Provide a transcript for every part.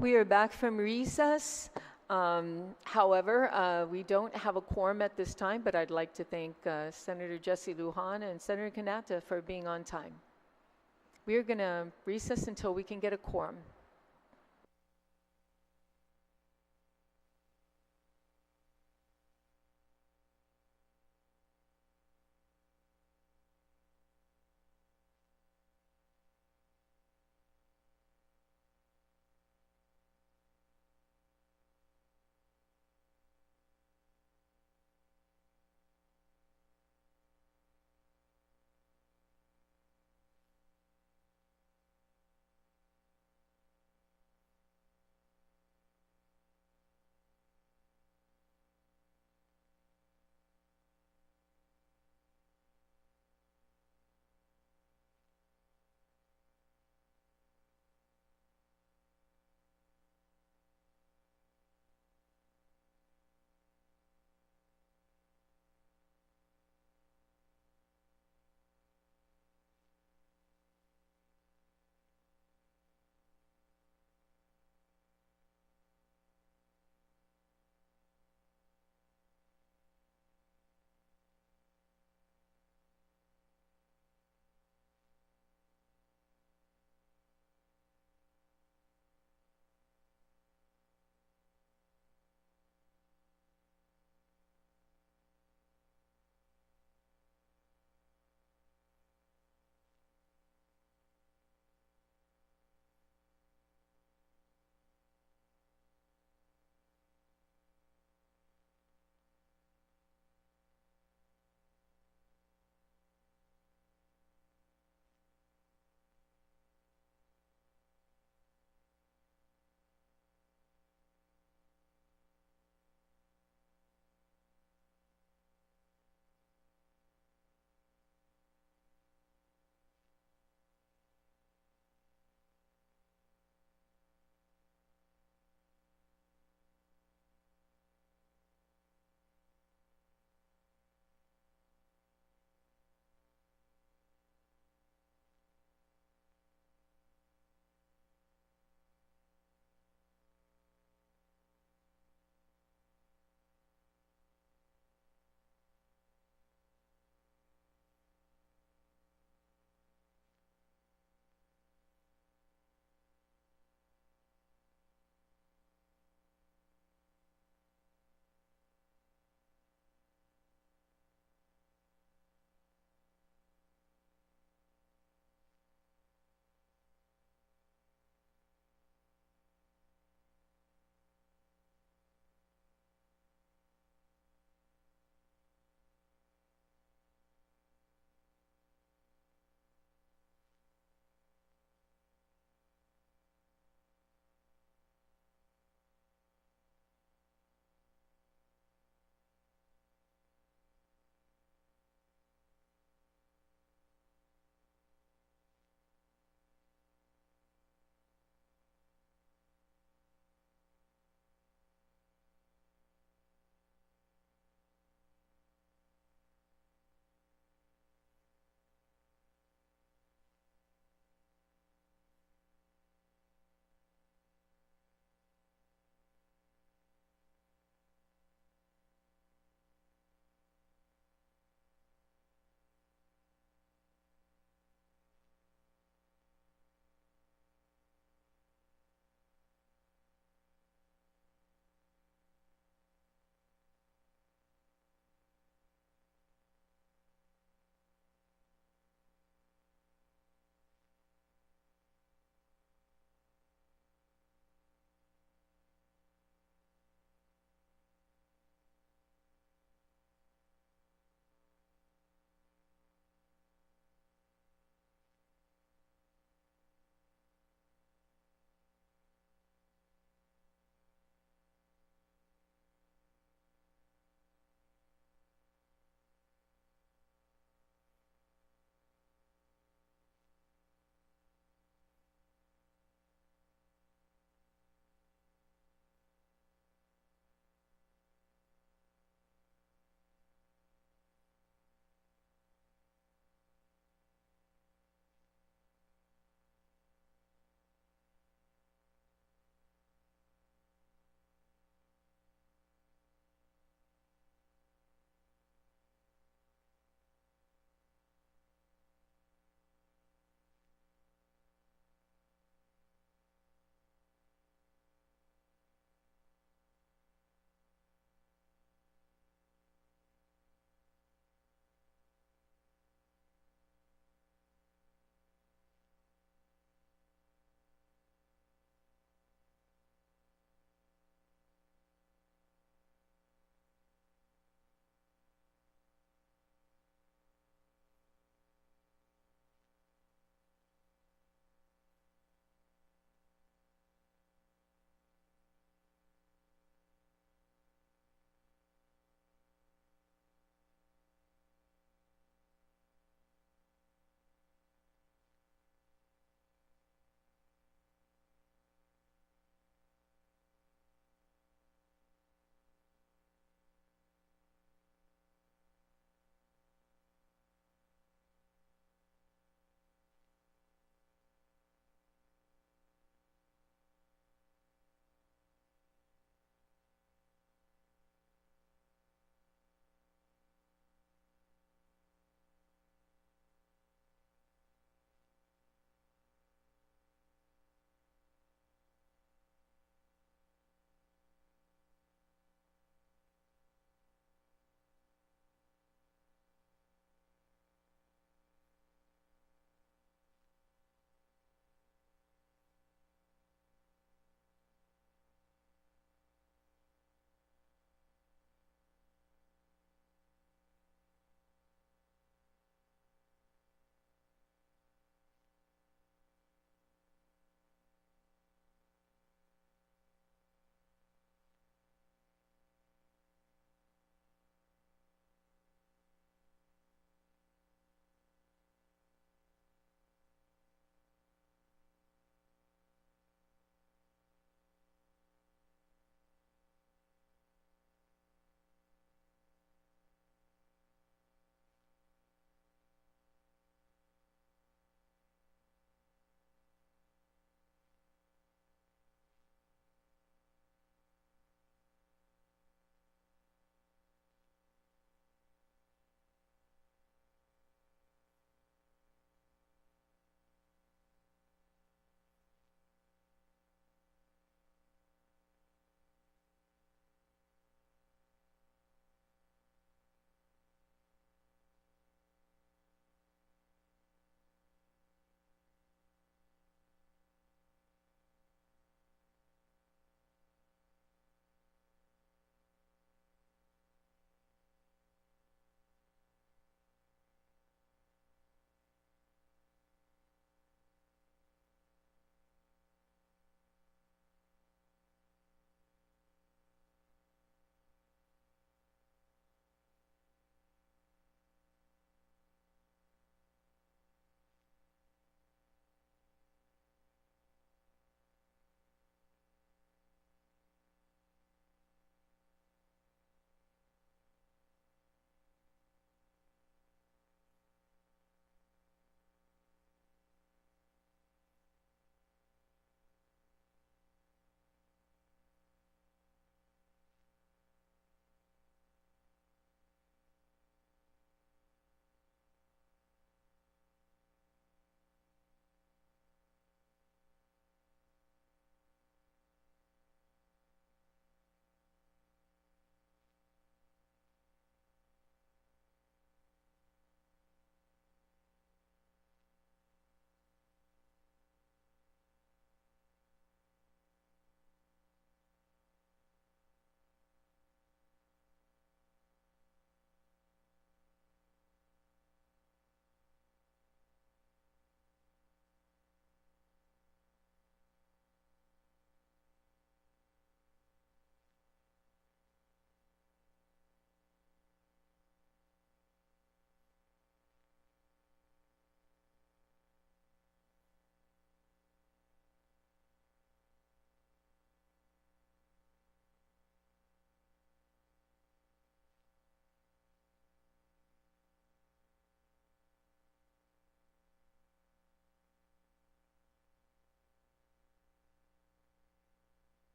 We are back from recess. However, we don't have a quorum at this time, but I'd like to thank Senator Jesse Lujan and Senator Kanata for being on time. We are going to recess until we can get a quorum.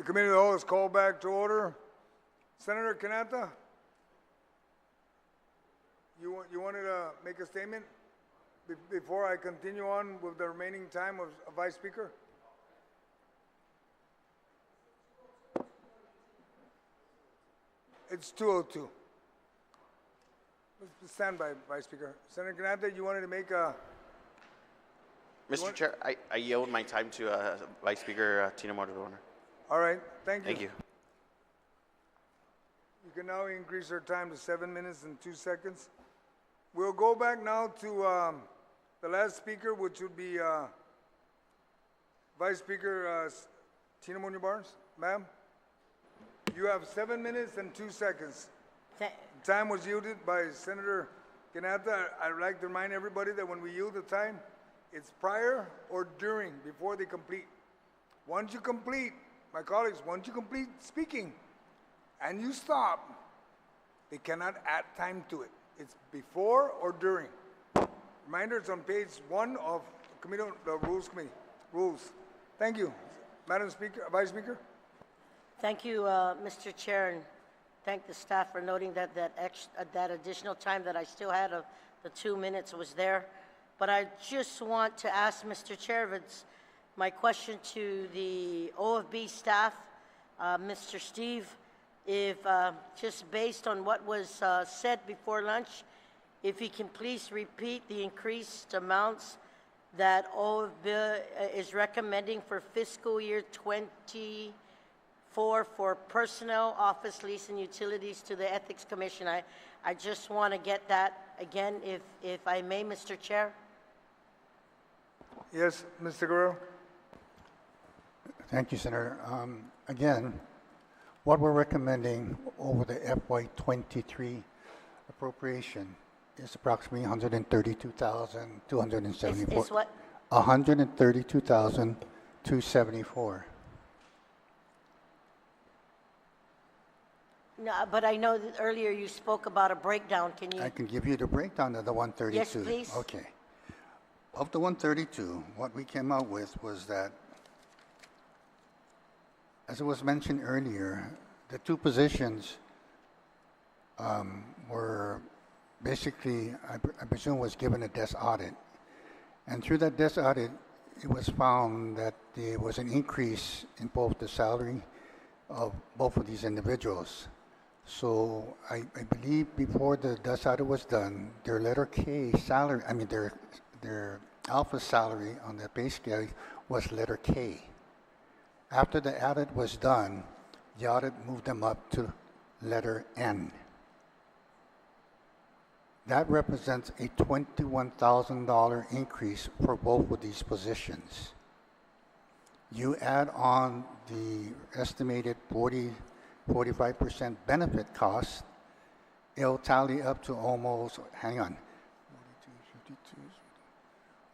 committee of the whole is called back to order. Senator Canata, you wanted to make a statement before I continue on with the remaining time of Vice Speaker? It's 2:02. Let's stand by, Vice Speaker. Senator Canata, you wanted to make a... Mr. Chair, I yield my time to Vice Speaker Tino Moreno. All right, thank you. Thank you. You can now increase our time to 7 minutes and 2 seconds. We'll go back now to the last speaker, which would be Vice Speaker Tina Munoz Barnes. Ma'am, you have 7 minutes and 2 seconds. Time was yielded by Senator Canata. I'd like to remind everybody that when we yield the time, it's prior or during, before they complete. Once you complete, my colleagues, once you complete speaking and you stop, they cannot add time to it. It's before or during. Reminder, it's on page 1 of the Rules Committee. Rules. Thank you. Madam Speaker, Vice Speaker. Thank you, Mr. Chair, and thank the staff for noting that that additional time that I still had of the 2 minutes was there. But I just want to ask Mr. Chair, if it's my question to the OFB staff, Mr. Steve, if just based on what was said before lunch, if he can please repeat the increased amounts that OFB is recommending for fiscal year 24 for personnel, office lease, and utilities to the Ethics Commission. I just want to get that again, if I may, Mr. Chair. Yes, Mr. Guerrero. Thank you, Senator. Again, what we're recommending over the FY23 appropriation is approximately $132,274. Is what? $132,274. No, but I know that earlier you spoke about a breakdown. Can you? I can give you the breakdown of the 132. Yes, please. Okay. Of the 132, what we came out with was that, as it was mentioned earlier, the two positions were basically, I presume, was given a desk audit. And through that desk audit, it was found that there was an increase in both the salary of both of these individuals. So I believe before the desk audit was done, their letter K salary, I mean their alpha salary on the pay scale was letter K. After the audit was done, the audit moved them up to letter N. That represents a $21,000 increase for both of these positions. You add on the estimated 45% benefit cost, it'll tally up to almost, hang on,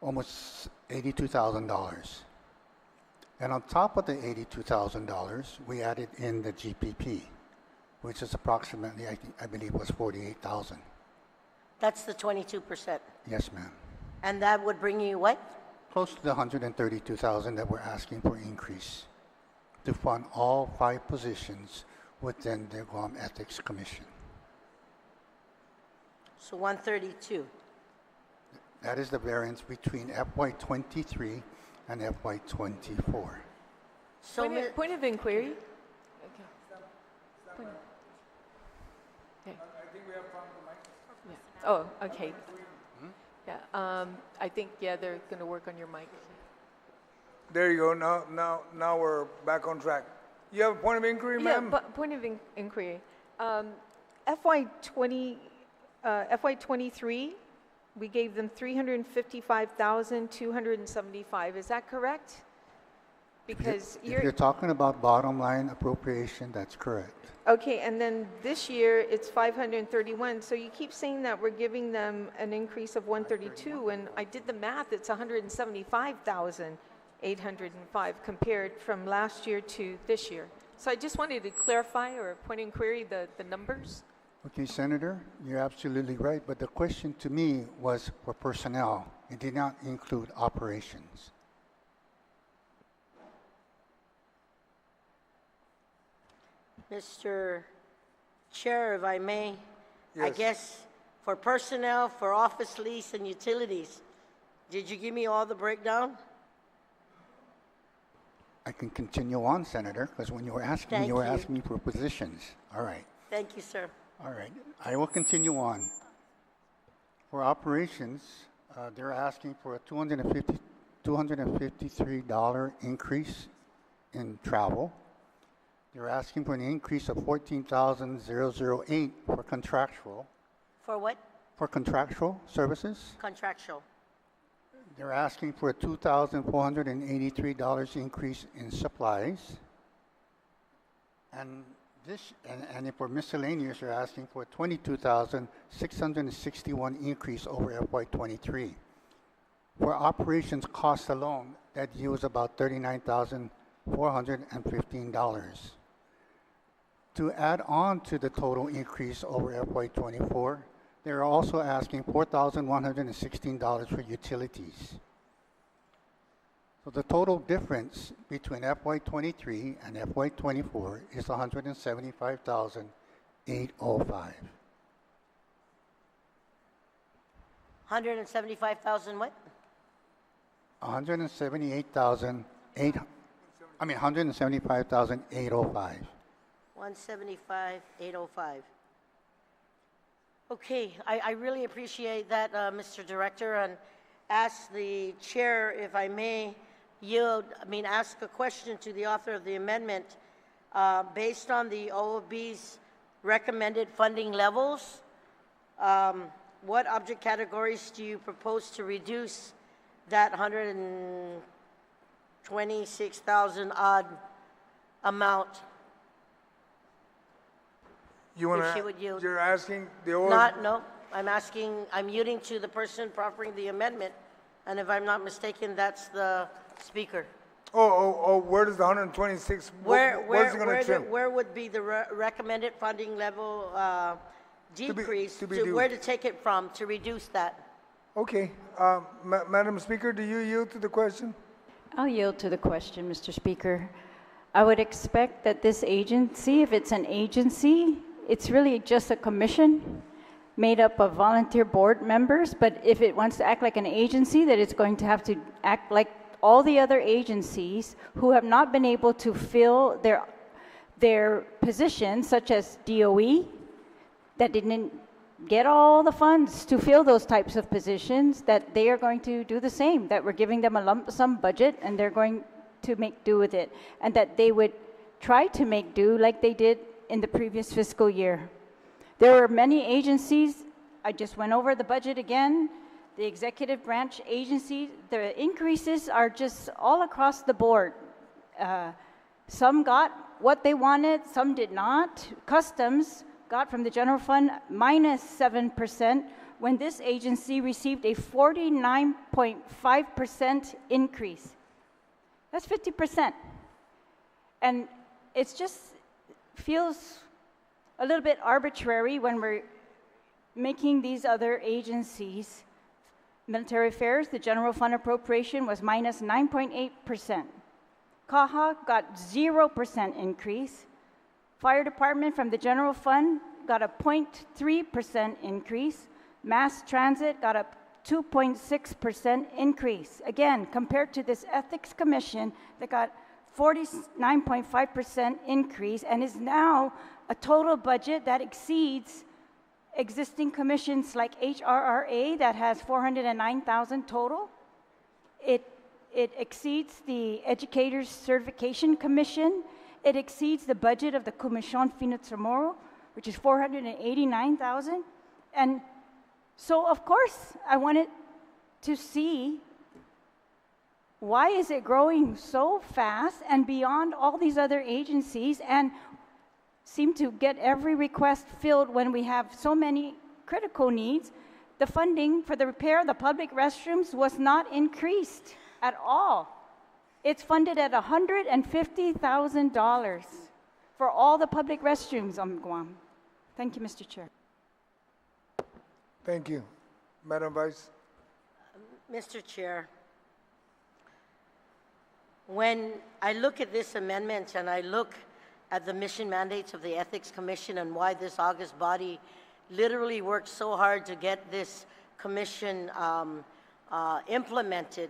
almost $82,000. And on top of the $82,000, we added in the GPP, which is approximately, I believe, was $48,000. That's the 22%. Yes, ma'am. And that would bring you what? Close to the $132,000 that we're asking for increase to fund all 5 positions within the Guam Ethics Commission. So 132. That is the variance between FY23 and FY24. So Point of inquiry. Okay. Point of- okay. I think we have problem with the mic. Yeah. Oh, okay. Yeah. I think they're going to work on your mic. There you go. Now we're back on track. You have a point of inquiry, ma'am? But point of inquiry. FY23, we gave them $355,275. Is that correct? Because If you're talking about bottom line appropriation, that's correct. okay, and then this year it's 531. So you keep saying that we're giving them an increase of 132, and I did the math. It's 175,805 compared from last year to this year. So I just wanted to clarify or point of inquiry the numbers. Okay, Senator, you're absolutely right, but the question to me was for personnel. It did not include operations. Mr. Chair, if I may, I Yes. guess for personnel, for office lease and utilities, did you give me all the breakdown? I can continue on, Senator, because when you were asking me, Thank you were you. asking me for positions. All right. Thank you, sir. All right, I will continue on. For operations, they're asking for a $253 increase in travel. They're asking for an increase of $14,008 for contractual. For what? For contractual services. Contractual. They're asking for a $2,483 increase in supplies. And for miscellaneous, you're asking for a $22,661 increase over FY23. For operations costs alone, that yields about $39,415. To add on to the total increase over FY24, they're also asking $4,116 for utilities. So the total difference between FY23 and FY24 is $175,805. 175,000 what? $175,805. 175,805. Okay, I really appreciate that, Mr. Director, and ask the chair, if I may, ask a question to the author of the amendment. Based on the OOB's recommended funding levels, what object categories do you propose to reduce that 126,000 odd amount? You want If she to, would yield. you're asking the order? No, I'm yielding to the person proffering the amendment, and if I'm not mistaken, that's the speaker. Where does the 126, where's it going to trim? Where would be the recommended funding level decrease, to be due. where to take it from to reduce that? Okay, Madam Speaker, do you yield to the question? I'll yield to the question, Mr. Speaker. I would expect that this agency, if it's an agency, it's really just a commission made up of volunteer board members, but if it wants to act like an agency, that it's going to have to act like all the other agencies who have not been able to fill their positions, such as DOE, that didn't get all the funds to fill those types of positions, that they are going to do the same, that we're giving them a lump sum budget and they're going to make do with it, and that they would try to make do like they did in the previous fiscal year. There were many agencies, I just went over the budget again, the executive branch agencies, the increases are just all across the board. Some got what they wanted, some did not. Customs got from the general fund minus 7%, when this agency received a 49.5% increase. That's 50%. And it's just feels a little bit arbitrary when we're making these other agencies. Military Affairs, the general fund appropriation was minus 9.8%. CAHA got 0% increase. Fire Department from the general fund got a 0.3% increase. Mass Transit got a 2.6% increase. Again, compared to this Ethics Commission that got 49.5% increase and is now a total budget that exceeds existing commissions like HRRA that has 409,000 total. It exceeds the Educators Certification Commission. It exceeds the budget of the Comisión Financiera, which is 489,000. And so, of course, I wanted to see why is it growing so fast and beyond all these other agencies and seem to get every request filled when we have so many critical needs. The funding for the repair of the public restrooms was not increased at all. It's funded at $150,000 for all the public restrooms on Guam. Thank you, Mr. Chair. Thank you. Madam Vice. Mr. Chair, when I look at this amendment and I look at the mission mandates of the Ethics Commission and why this august body literally worked so hard to get this commission implemented.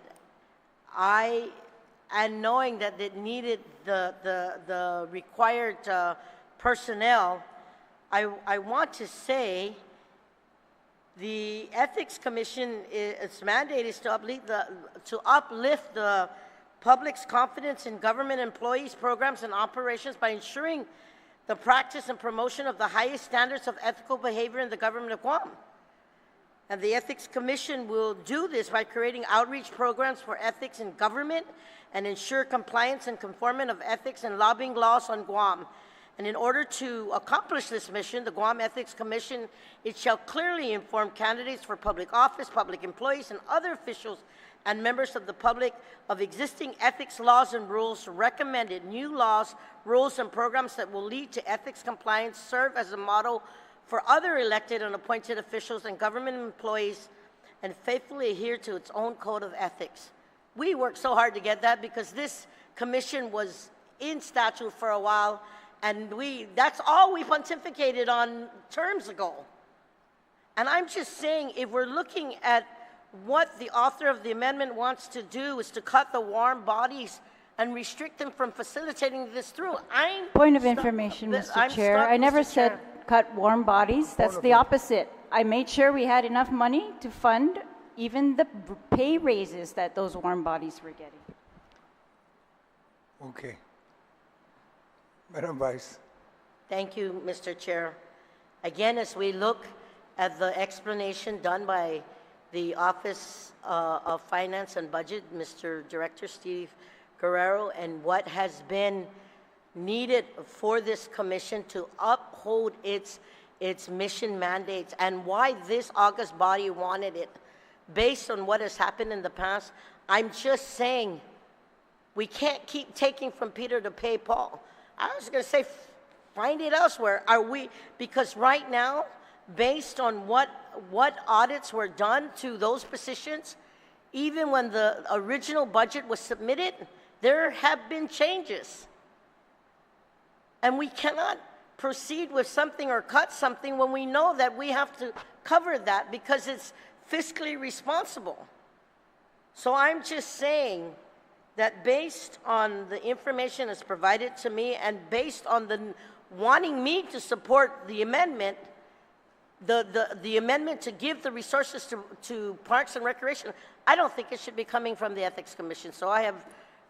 And knowing that it needed the required personnel, I want to say the Ethics Commission, its mandate is to uplift the public's confidence in government employees, programs, and operations by ensuring the practice and promotion of the highest standards of ethical behavior in the government of Guam. And the Ethics Commission will do this by creating outreach programs for ethics in government and ensure compliance and conformance of ethics and lobbying laws on Guam. And in order to accomplish this mission, the Guam Ethics Commission, it shall clearly inform candidates for public office, public employees, and other officials and members of the public of existing ethics laws and rules, recommended new laws, rules, and programs that will lead to ethics compliance, serve as a model for other elected and appointed officials and government employees, and faithfully adhere to its own code of ethics. We worked so hard to get that because this commission was in statute for a while, and that's all we pontificated on terms ago. And I'm just saying, if we're looking at what the author of the amendment wants to do is to cut the warm bodies and restrict them from facilitating this through. Point of information, Mr. Chair. I never said cut warm bodies. That's the opposite. I made sure we had enough money to fund even the pay raises that those warm bodies were getting. Okay. Madam Vice. Thank you, Mr. Chair. Again, as we look at the explanation done by the Office of Finance and Budget, Mr. Director Steve Guerrero, and what has been needed for this commission to uphold its mission mandates, and why this august body wanted it, based on what has happened in the past, I'm just saying we can't keep taking from Peter to pay Paul. I was going to say, find it elsewhere. Because right now, based on what audits were done to those positions, even when the original budget was submitted, there have been changes. And we cannot proceed with something or cut something when we know that we have to cover that because it's fiscally responsible. So I'm just saying that based on the information that's provided to me and based on the wanting me to support the amendment, the amendment to give the resources to Parks and Recreation, I don't think it should be coming from the Ethics Commission. So I have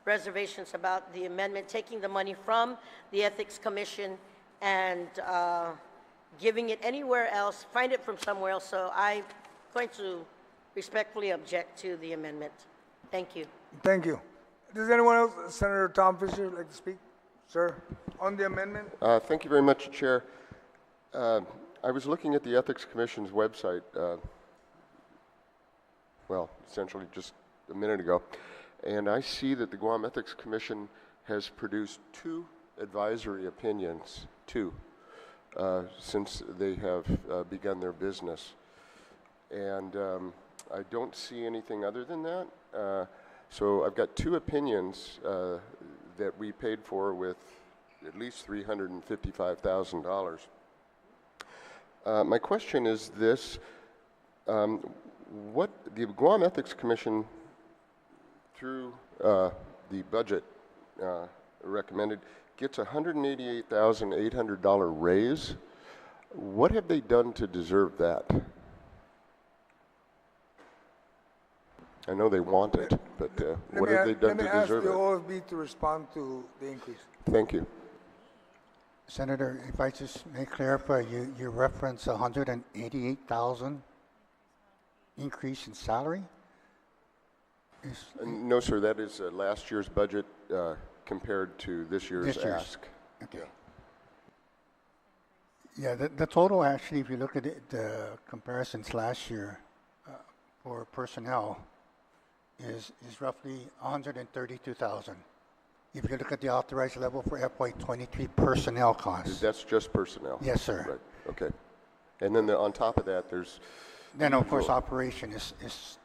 reservations about the amendment taking the money from the Ethics Commission and giving it anywhere else, find it from somewhere else. So I'm going to respectfully object to the amendment. Thank you. Thank you. Does anyone else, Senator Tom Fisher, like to speak? Sir, on the amendment? Thank you very much, Chair. I was looking at the Ethics Commission's website, well, essentially just a minute ago, and I see that the Guam Ethics Commission has produced 2 advisory opinions, since they have begun their business. And I don't see anything other than that. So I've got 2 opinions that we paid for with at least $355,000. My question is this: what the Guam Ethics Commission, through the budget recommended, gets a $188,800 raise. What have they done to deserve that? I know they want it, but what have they done to deserve it? Let me ask the OFB to respond to the increase. Thank you. Senator, if I just may clarify, you reference 188,000 increase in salary? No, sir, that is last year's budget compared to this year's ask. Okay. Yeah, the total actually, if you look at it, the comparisons last year for personnel is roughly 132,000. If you look at the authorized level for FY2023 personnel costs. That's just personnel? Yes, sir. Right, okay. And then on top of that, there's... Then, of course, operation is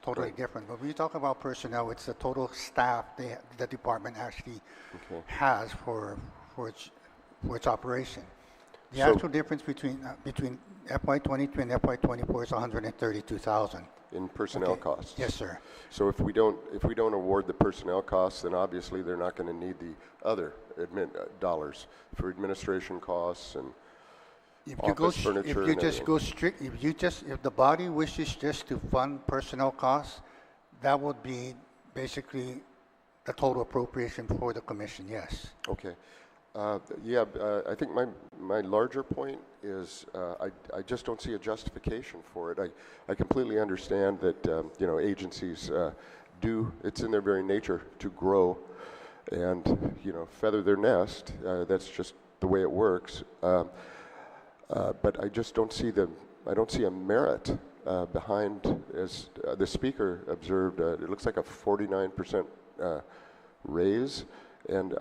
totally different. But when you talk about personnel, it's the total staff the department actually has for its for its operation. The So- actual difference between FY23 and FY24 is 132,000. in personnel Okay. costs. Yes, sir. So if we don't award the personnel costs, then obviously they're not going to need the other dollars for administration costs and office furniture. If you and just everything. go strict, if the body wishes just to fund personnel costs, that would be basically the total appropriation for the commission, yes. Okay. I think my larger point is I just don't see a justification for it. I completely understand that agencies it's in their very nature to grow and feather their nest. That's just the way it works. But I just don't see a merit behind, as the speaker observed. It looks like a 49% raise. And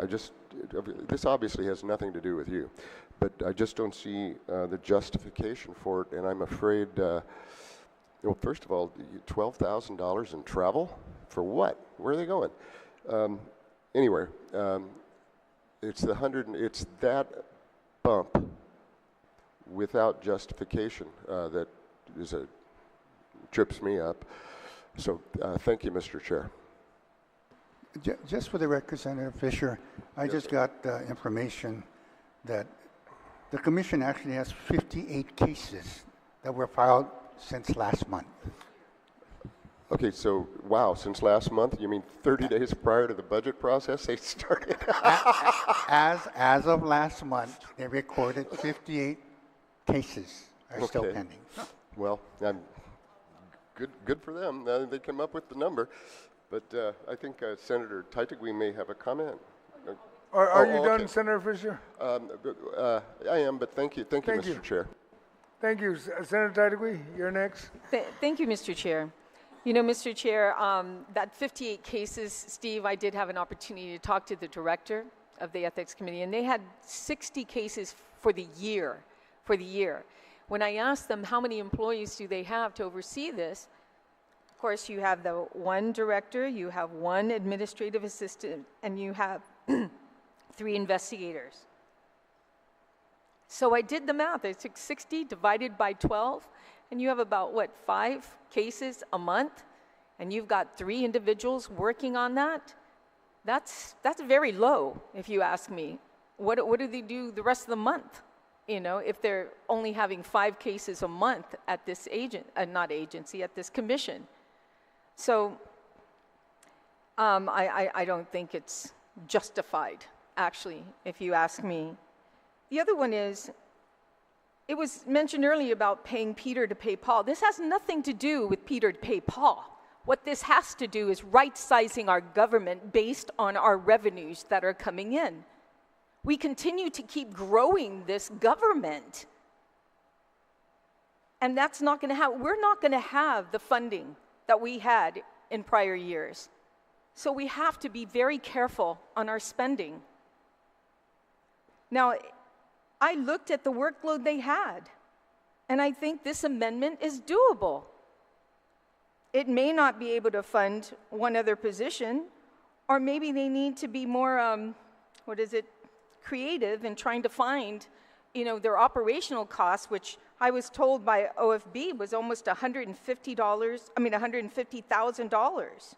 this obviously has nothing to do with you, but I just don't see the justification for it, and I'm afraid, first of all, $12,000 in travel? For what? Where are they going? Anyway, it's that bump without justification that trips me up. So thank you, Mr. Chair. Just for the record, Senator Fisher, I Yes, just sir. got information that the commission actually has 58 cases that were filed since last month. Okay, so, wow, since last month, you mean 30 days prior to the budget process, they started? As of last month, they recorded 58 cases are still Okay. pending. Well, good for them. They came up with the number. But I think Senator Teitigui may have a comment. Are you done, okay. Senator Fisher? I am, but thank you, Thank Mr. you. Chair. Thank you. Senator Teitigui, you're next. Thank you, Mr. Chair. Mr. Chair, that 58 cases, Steve, I did have an opportunity to talk to the director of the Ethics Committee, and they had 60 cases for the year. When I asked them how many employees do they have to oversee this, of course, you have the one director, you have one administrative assistant, and you have 3 investigators. So I did the math. I took 60 divided by 12, and you have about, 5 cases a month, and you've got 3 individuals working on that. That's very low, if you ask me. What do they do the rest of the month? If they're only having 5 cases a month at this at this commission. So I don't think it's justified, actually, if you ask me. The other one is, it was mentioned earlier about paying Peter to pay Paul. This has nothing to do with Peter to pay Paul. What this has to do is right-sizing our government based on our revenues that are coming in. We continue to keep growing this government. And that's not going to happen. We're not going to have the funding that we had in prior years. So we have to be very careful on our spending. Now, I looked at the workload they had, and I think this amendment is doable. It may not be able to fund one other position, or maybe they need to be more, creative in trying to find, their operational costs, which I was told by OFB was almost $150,000.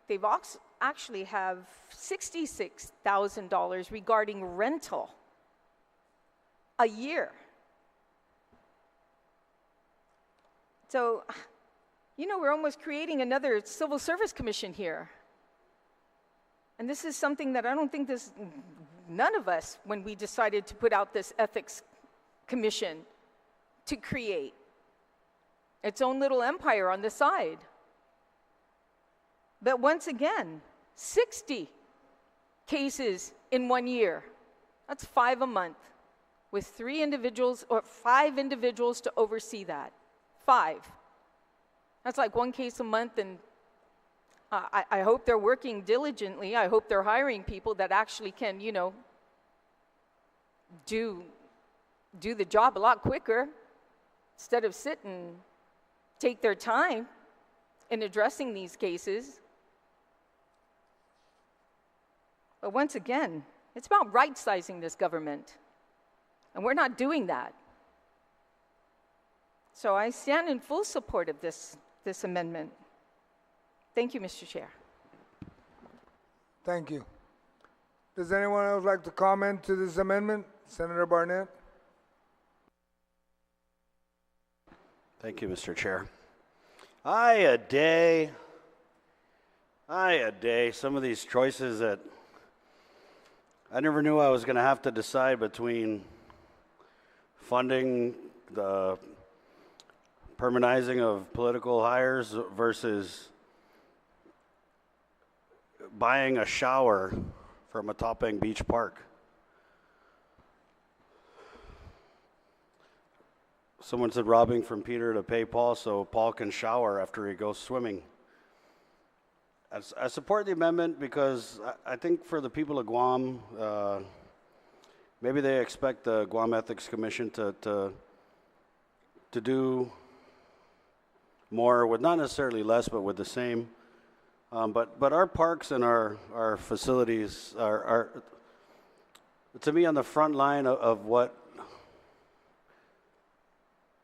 They've actually have $66,000 regarding rental a year. So, we're almost creating another civil service commission here. And this is something that I don't think none of us, when we decided to put out this ethics commission to create its own little empire on the side. But once again, 60 cases in 1 year. That's 5 a month, with 3 individuals or 5 individuals to oversee that. 5. That's like 1 case a month, and I hope they're working diligently. I hope they're hiring people that actually can, do the job a lot quicker instead of sit and take their time in addressing these cases. But once again, It's about right-sizing this government. And we're not doing that. So I stand in full support of this amendment. Thank you, Mr. Chair. Thank you. Does anyone else like to comment to this amendment? Senator Barnett? Thank you, Mr. Chair. A day, some of these choices that I never knew I was going to have to decide between funding the permanizing of political hires versus buying a shower from Matapang Beach Park. Someone said robbing from Peter to pay Paul so Paul can shower after he goes swimming. I support the amendment because I think for the people of Guam, maybe they expect the Guam Ethics Commission to do more with not necessarily less, but with the same. But our parks and our facilities are, to me, on the front line of what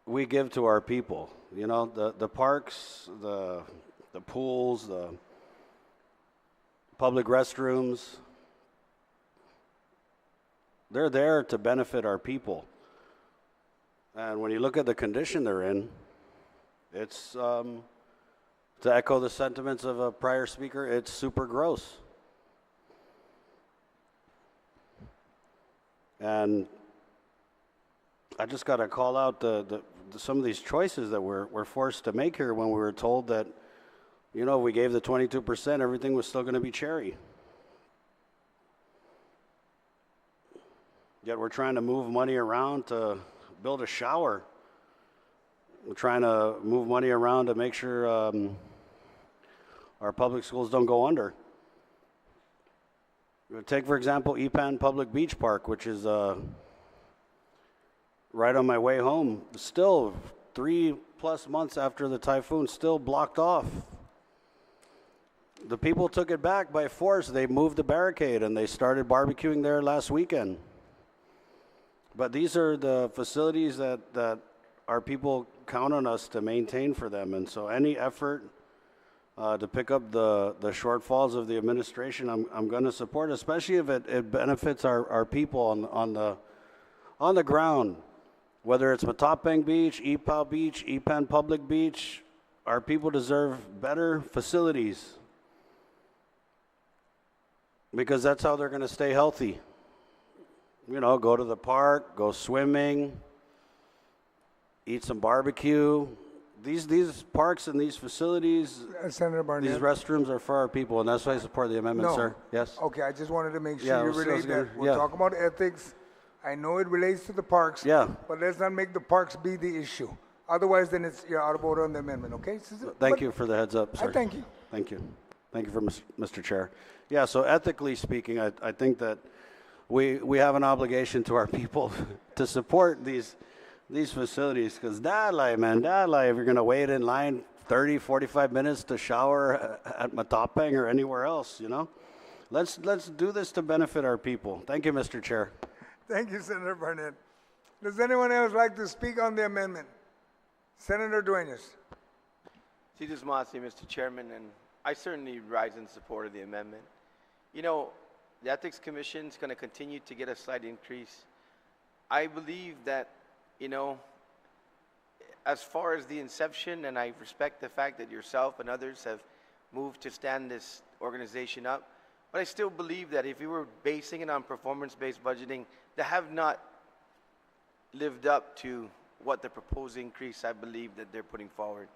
we give to our people. You know, the parks, the pools, the public restrooms, they're there to benefit our people. And when you look at the condition they're in, it's, to echo the sentiments of a prior speaker, it's super gross. And I just got to call out some of these choices that we're forced to make here when we were told that, you know, we gave the 22%, everything was still going to be cherry. Yet we're trying to move money around to build a shower. We're trying to move money around to make sure our public schools don't go under. Take, for example, Ipan Public Beach Park, which is right on my way home. Still, 3+ months after the typhoon, still blocked off. The people took it back by force. They moved the barricade and they started barbecuing there last weekend. But these are the facilities that our people count on us to maintain for them. And so any effort to pick up the shortfalls of the administration, I'm going to support, especially if it benefits our people on the ground. Whether it's Matapang Beach, Ipaw Beach, Ipan Public Beach, our people deserve better facilities because that's how they're going to stay healthy. You know, go to the park, go swimming, eat some barbecue. These parks and these facilities, Senator Barnett. these restrooms are for our people, and that's why I support the amendment, No. sir. Yes? Okay, I just wanted to make sure Yeah, you I was relate gonna- that. We're yeah. talking about ethics. I know it relates to the parks. Yeah. But let's not make the parks be the issue. Otherwise, then you're out of order on the amendment, okay? Thank you for the heads up, sir. thank you. Thank you. Thank you for Mr. Chair. Yeah, so ethically speaking, I think that we have an obligation to our people to support these facilities because if you're going to wait in line 30, 45 minutes to shower at Matapang or anywhere else, you know? Let's do this to benefit our people. Thank you, Mr. Chair. Thank you, Senator Barnett. Does anyone else like to speak on the amendment? Senator Dueñas. Titus Masi, Mr. Chairman, and I certainly rise in support of the amendment. You know, the Ethics Commission is going to continue to get a slight increase. I believe that, you know, as far as the inception, and I respect the fact that yourself and others have moved to stand this organization up, but I still believe that if we were basing it on performance-based budgeting, they have not lived up to what the proposed increase I believe that they're putting forward.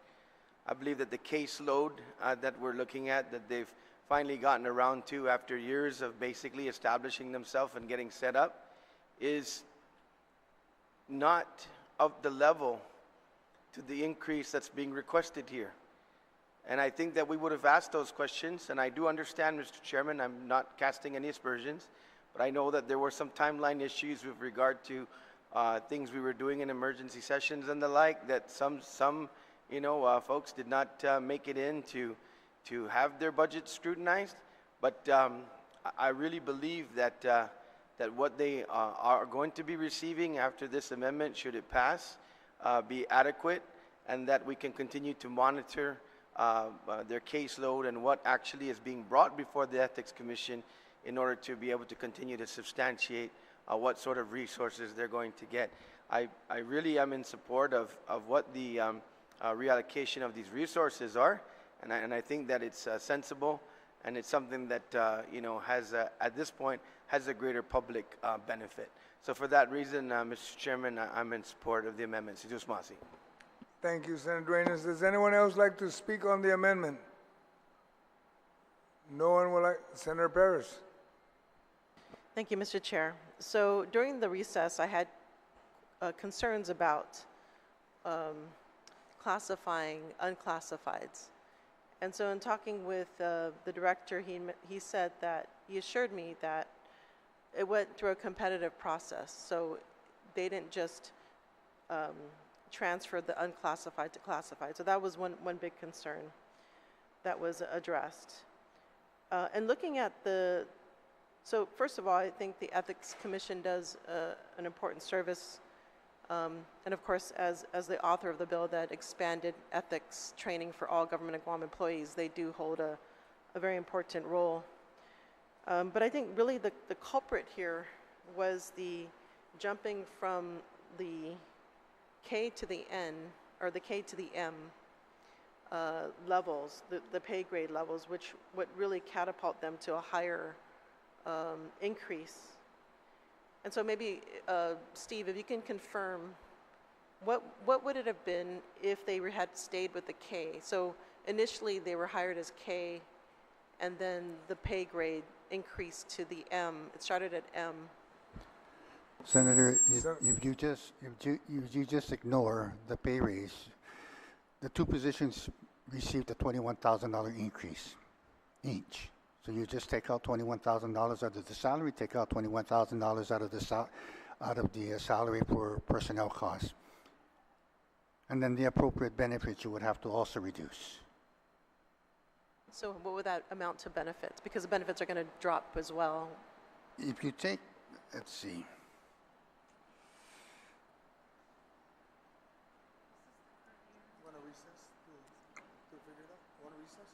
I believe that the caseload that we're looking at, that they've finally gotten around to after years of basically establishing themselves and getting set up, is not of the level to the increase that's being requested here. And I think that we would have asked those questions, and I do understand, Mr. Chairman, I'm not casting any aspersions, but I know that there were some timeline issues with regard to things we were doing in emergency sessions and the like, that some folks did not make it in to have their budget scrutinized. But I really believe that that what they are going to be receiving after this amendment, should it pass, be adequate, and that we can continue to monitor their caseload and what actually is being brought before the Ethics Commission in order to be able to continue to substantiate what sort of resources they're going to get. I really am in support of what the reallocation of these resources are, and I think that it's sensible, and it's something that has at this point has a greater public benefit. So for that reason, Mr. Chairman, I'm in support of the amendment. Si Diyos masi. Thank you, Senator Duenas. Does anyone else like to speak on the amendment? No one would like. Senator Paris. Thank you, Mr. Chair. So during the recess, I had concerns about classifying unclassifieds. And so in talking with the director, he said that, he assured me that it went through a competitive process. So they didn't just transfer the unclassified to classified. So that was one big concern that was addressed. And looking at so first of all, I think the Ethics Commission does an important service. And of course, as the author of the bill that expanded ethics training for all government and Guam employees, they do hold a very important role. But I think really the culprit here was the jumping from the K to the N, or the K to the M levels, the pay grade levels, which would really catapult them to a higher increase. And so maybe, Steve, if you can confirm, what would it have been if they had stayed with the K? So initially they were hired as K, and then the pay grade increased to the M. It started at M. Senator, if you just ignore the pay raise, the two positions received a $21,000 increase each. So you just take out $21,000 out of the salary, take out $21,000 out of the salary for personnel costs, and then the appropriate benefits you would have to also reduce. So what would that amount to benefits? Because the benefits are going to drop as well. If you take, let's see. Want to recess to figure it out? Want to recess?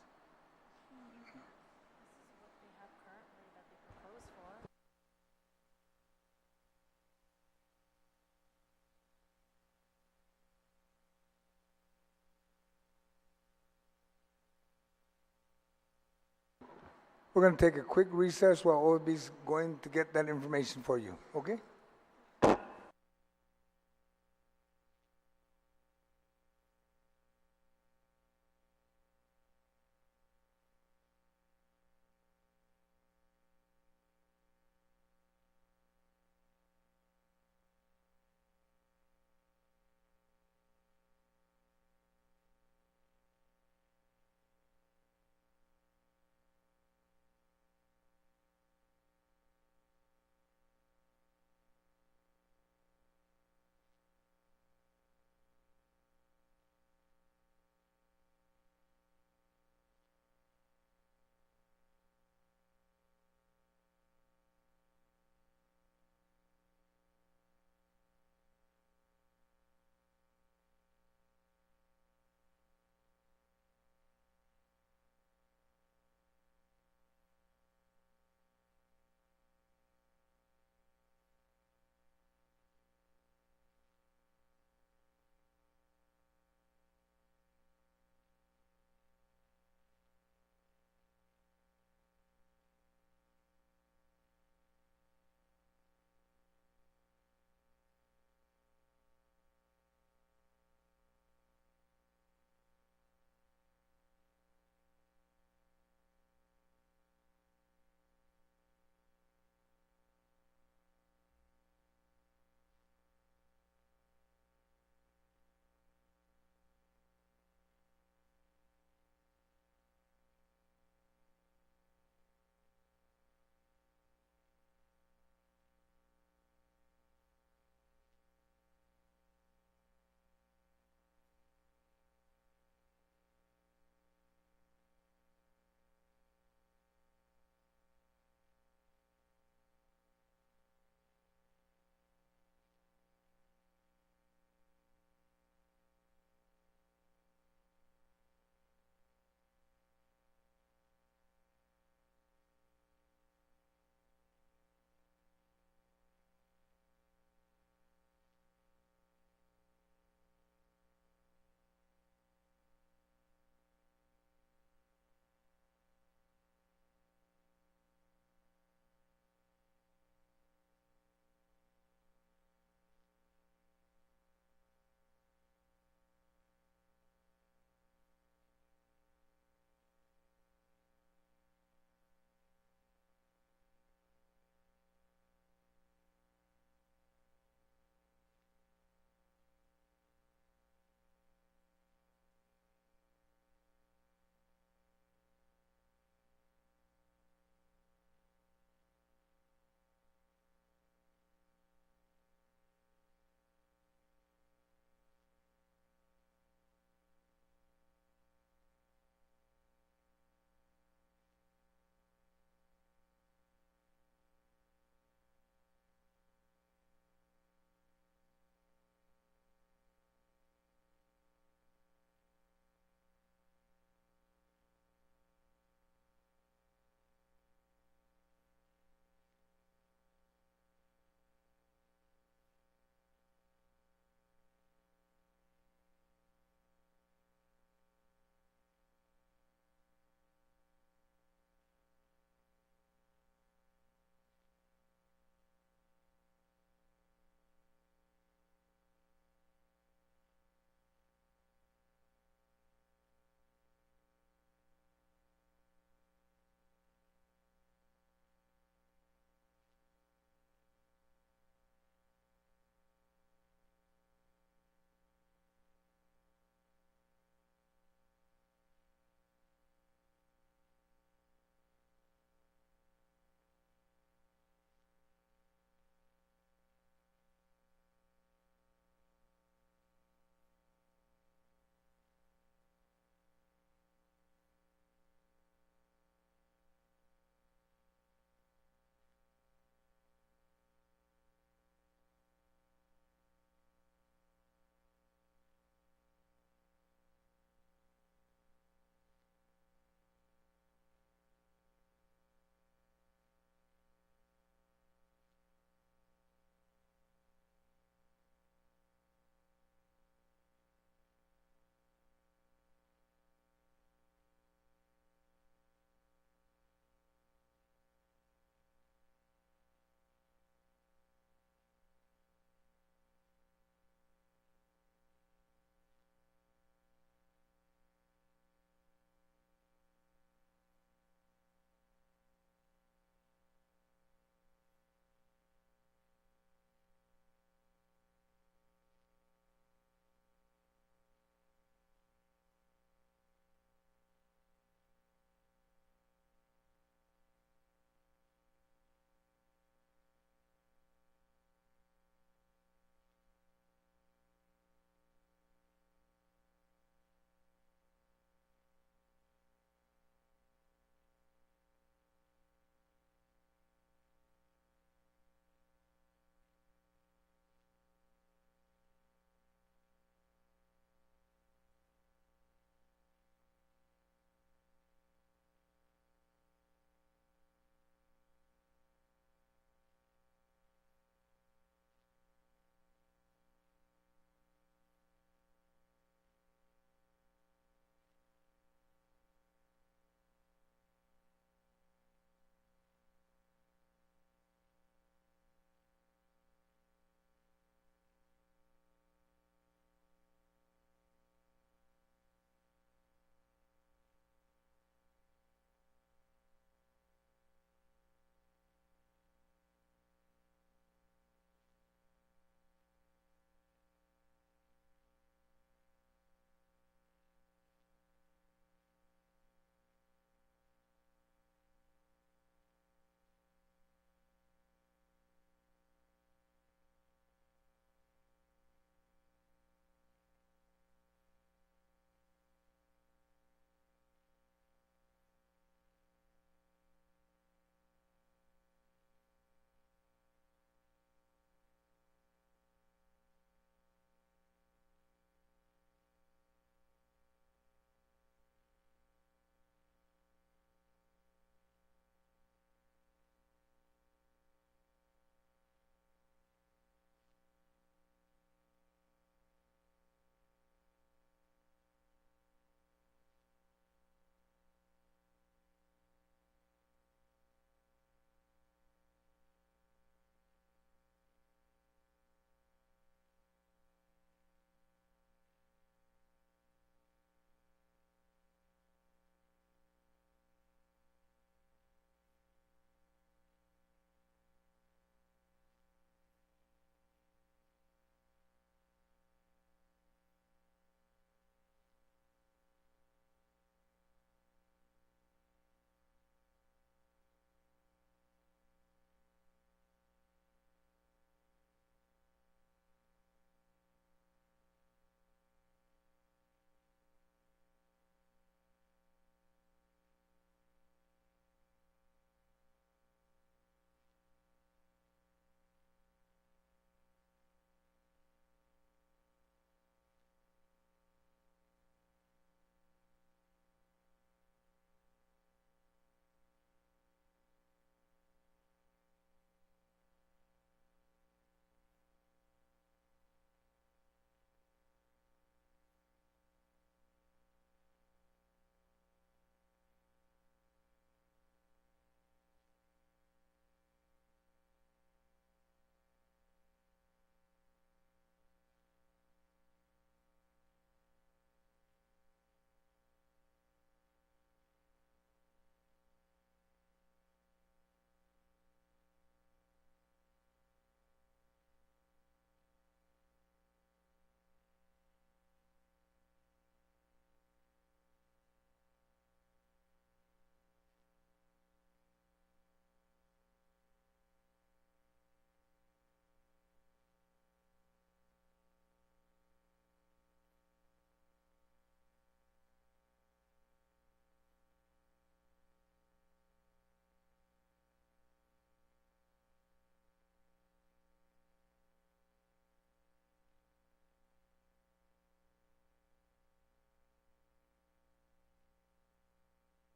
We're going to take a quick recess while OLB's going to get that information for you, okay?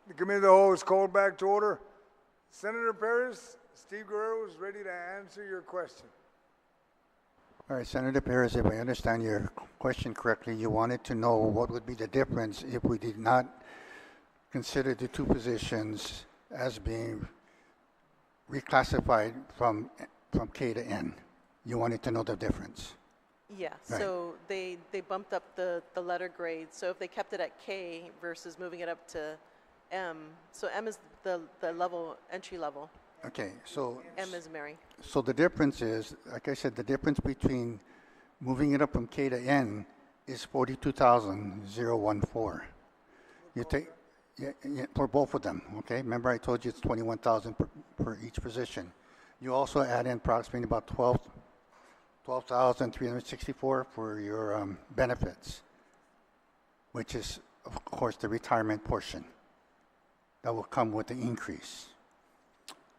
The committee of the whole is called back to order. Senator Perez, Steve Guerrero is ready to answer your question. All right, Senator Perez, if I understand your question correctly, you wanted to know what would be the difference if we did not consider the two positions as being reclassified from K to N. You wanted to know the difference. Yeah, Right. so they bumped up the letter grade. So if they kept it at K versus moving it up to M, so M is the level, entry level. Okay, so M is Mary. so the difference is, like I said, the difference between moving it up from K to N is 42,014. You take for both of them, okay? Remember I told you it's 21,000 per each position. You also add in approximately about 12,364 for your benefits, which is, of course, the retirement portion that will come with the increase.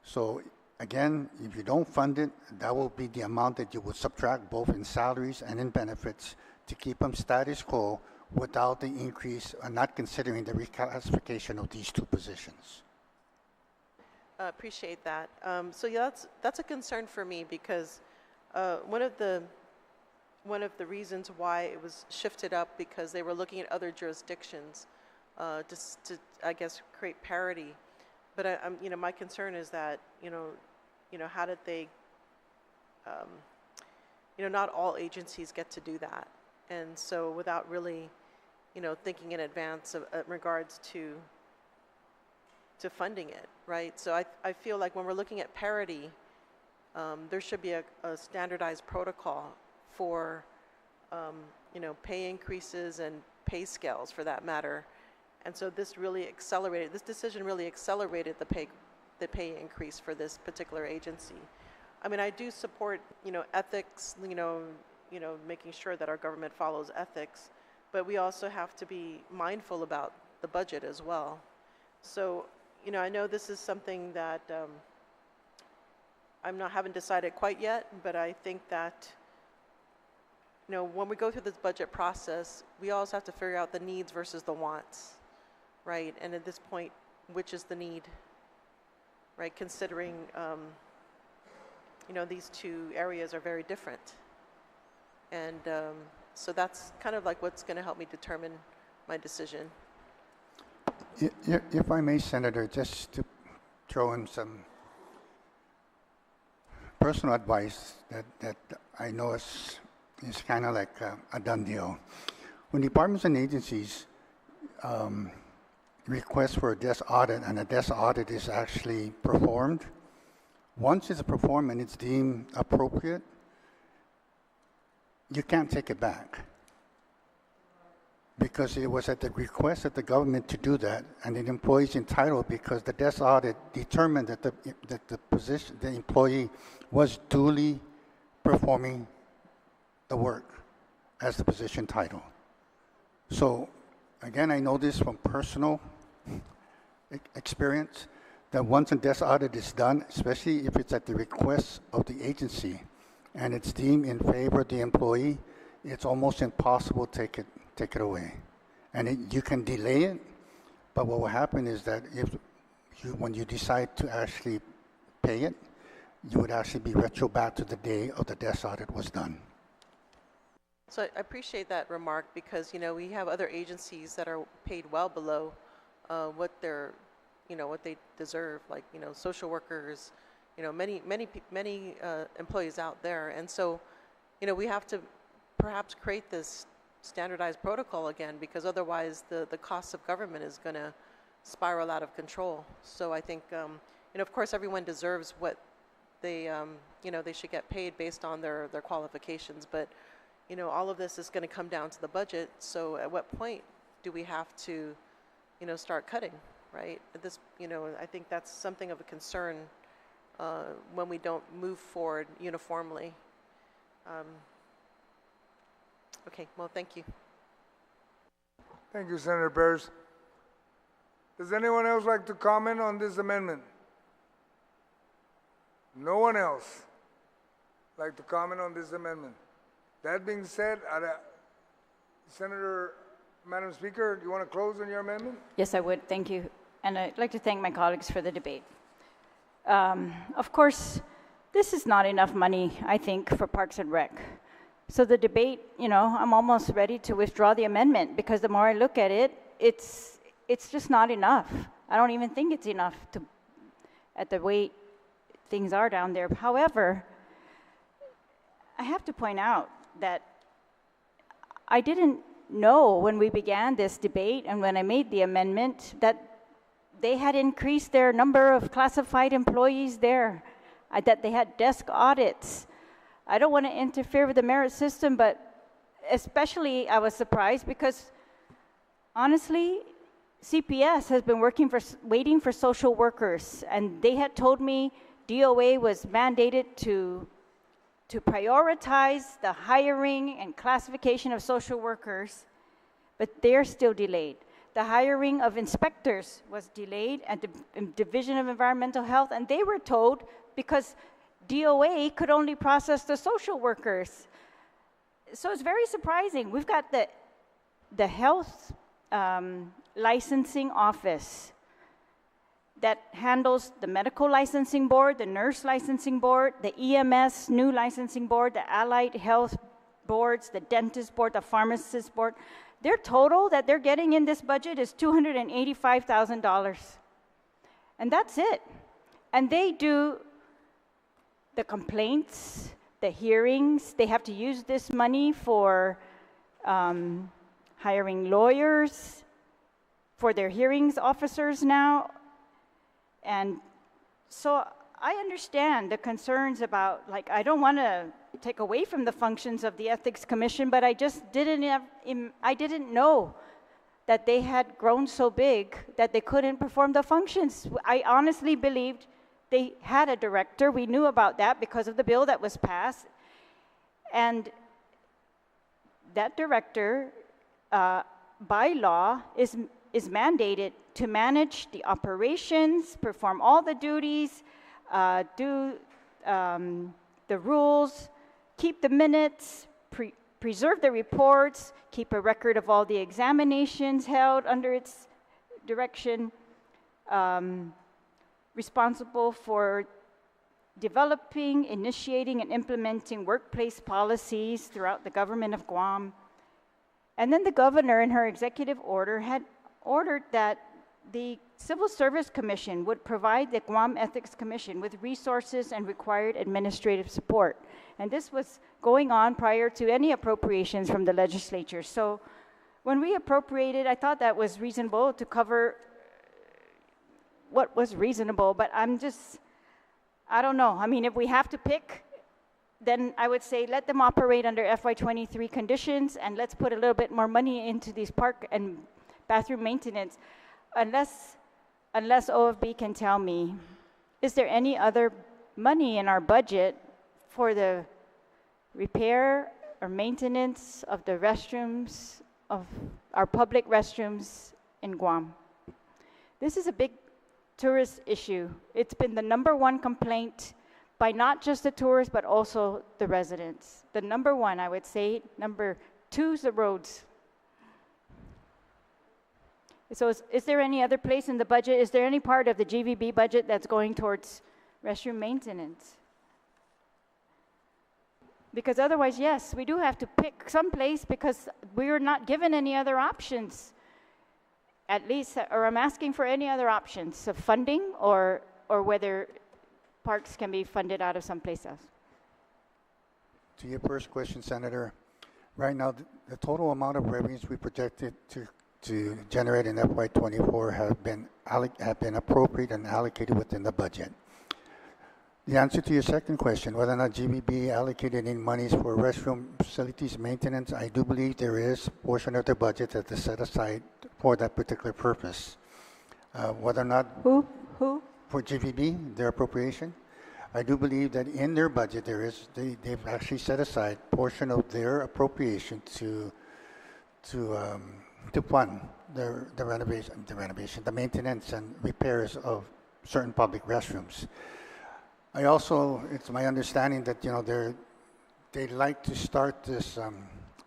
So again, if you don't fund it, that will be the amount that you would subtract both in salaries and in benefits to keep them status quo without the increase, not considering the reclassification of these two positions. Appreciate that. So yeah, that's a concern for me because one of the reasons why it was shifted up because they were looking at other jurisdictions just to, I guess, create parity. But my concern is that how did they not all agencies get to do that, and so without really thinking in advance of regards to funding it, right? So I feel like when we're looking at parity, there should be a standardized protocol for pay increases and pay scales for that matter. And so this decision really accelerated the pay increase for this particular agency. I mean, I do support, ethics, making sure that our government follows ethics, but we also have to be mindful about the budget as well. So, I know this is something that haven't decided quite yet, but I think that, when we go through this budget process, we also have to figure out the needs versus the wants, right? And at this point, which is the need, right? Considering, these two areas are very different. And so that's kind of like what's going to help me determine my decision. If I may, Senator, just to throw in some personal advice that I know is kind of like a done deal. When departments and agencies request for a desk audit and a desk audit is actually performed, once it's performed and it's deemed appropriate, you can't take it back. Because it was at the request of the government to do that, and the employee is entitled because the desk audit determined that the employee was duly performing the work as the position title. So, again, I know this from personal experience, that once a desk audit is done, especially if it's at the request of the agency, and it's deemed in favor of the employee, it's almost impossible to take it away. And you can delay it, but what will happen is that when you decide to actually pay it, you would actually be retro back to the day of the desk audit was done. So I appreciate that remark because, we have other agencies that are paid well below what what they deserve, like, social workers, many employees out there. And so, we have to perhaps create this standardized protocol again, because otherwise the cost of government is going to spiral out of control. So I think, of course, everyone deserves what they, they should get paid based on their qualifications. But, all of this is going to come down to the budget. So at what point do we have to, start cutting, right? This, I think that's something of a concern when we don't move forward uniformly. Okay, well, thank you. Thank you, Senator Perez. Does anyone else like to comment on this amendment? No one else like to comment on this amendment. That being said, Madam Speaker, do you want to close on your amendment? Yes, I would. Thank you. and I'd like to thank my colleagues for the debate. Of course, this is not enough money, I think, for Parks and Rec. So the debate, you know, I'm almost ready to withdraw the amendment because the more I look at it, it's just not enough. I don't even think it's enough at the way things are down there. However, I have to point out that I didn't know when we began this debate and when I made the amendment that they had increased their number of classified employees there, that they had desk audits. I don't want to interfere with the merit system, but especially I was surprised because honestly, CPS has been waiting for social workers, and they had told me DOA was mandated to prioritize the hiring and classification of social workers, but they're still delayed. The hiring of inspectors was delayed at the Division of Environmental Health, and they were told because DOA could only process the social workers. So it's very surprising. We've got the health licensing office that handles the medical licensing board, the nurse licensing board, the EMS new licensing board, the allied health boards, the dentist board, the pharmacist board. Their total that they're getting in this budget is $285,000. And that's it. And they do the complaints, the hearings. They have to use this money for hiring lawyers, for their hearings officers now. And so I understand the concerns about, like, I don't want to take away from the functions of the Ethics Commission, but I just didn't know that they had grown so big that they couldn't perform the functions. I honestly believed they had a director. We knew about that because of the bill that was passed. And that director, by law, is mandated to manage the operations, perform all the duties, do the rules, keep the minutes, preserve the reports, keep a record of all the examinations held under its direction, responsible for developing, initiating, and implementing workplace policies throughout the government of Guam. And then the governor, in her executive order, had ordered that the Civil Service Commission would provide the Guam Ethics Commission with resources and required administrative support. And this was going on prior to any appropriations from the legislature. So when we appropriated, I thought that was reasonable to cover what was reasonable, but I don't know. I mean, if we have to pick, then I would say let them operate under FY23 conditions, and let's put a little bit more money into these park and bathroom maintenance, unless OFB can tell me, is there any other money in our budget for the repair or maintenance of the restrooms, of our public restrooms in Guam? This is a big tourist issue. It's been the #1 complaint by not just the tourists, but also the residents. The #1, I would say. #2 is the roads. So is there any other place in the budget? Is there any part of the GVB budget that's going towards restroom maintenance? Because otherwise, yes, we do have to pick some place because we are not given any other options. At least, or I'm asking for any other options of funding or whether parks can be funded out of someplace else. To your first question, Senator, right now the total amount of revenues we projected to generate in FY24 have been appropriated and allocated within the budget. The answer to your second question, whether or not GVB allocated any monies for restroom facilities maintenance, I do believe there is a portion of their budget that is set aside for that particular purpose. Whether or not Who? For GVB, their appropriation, I do believe that in their budget they've actually set aside a portion of their appropriation to fund the maintenance and repairs of certain public restrooms. It's my understanding that they'd like to start this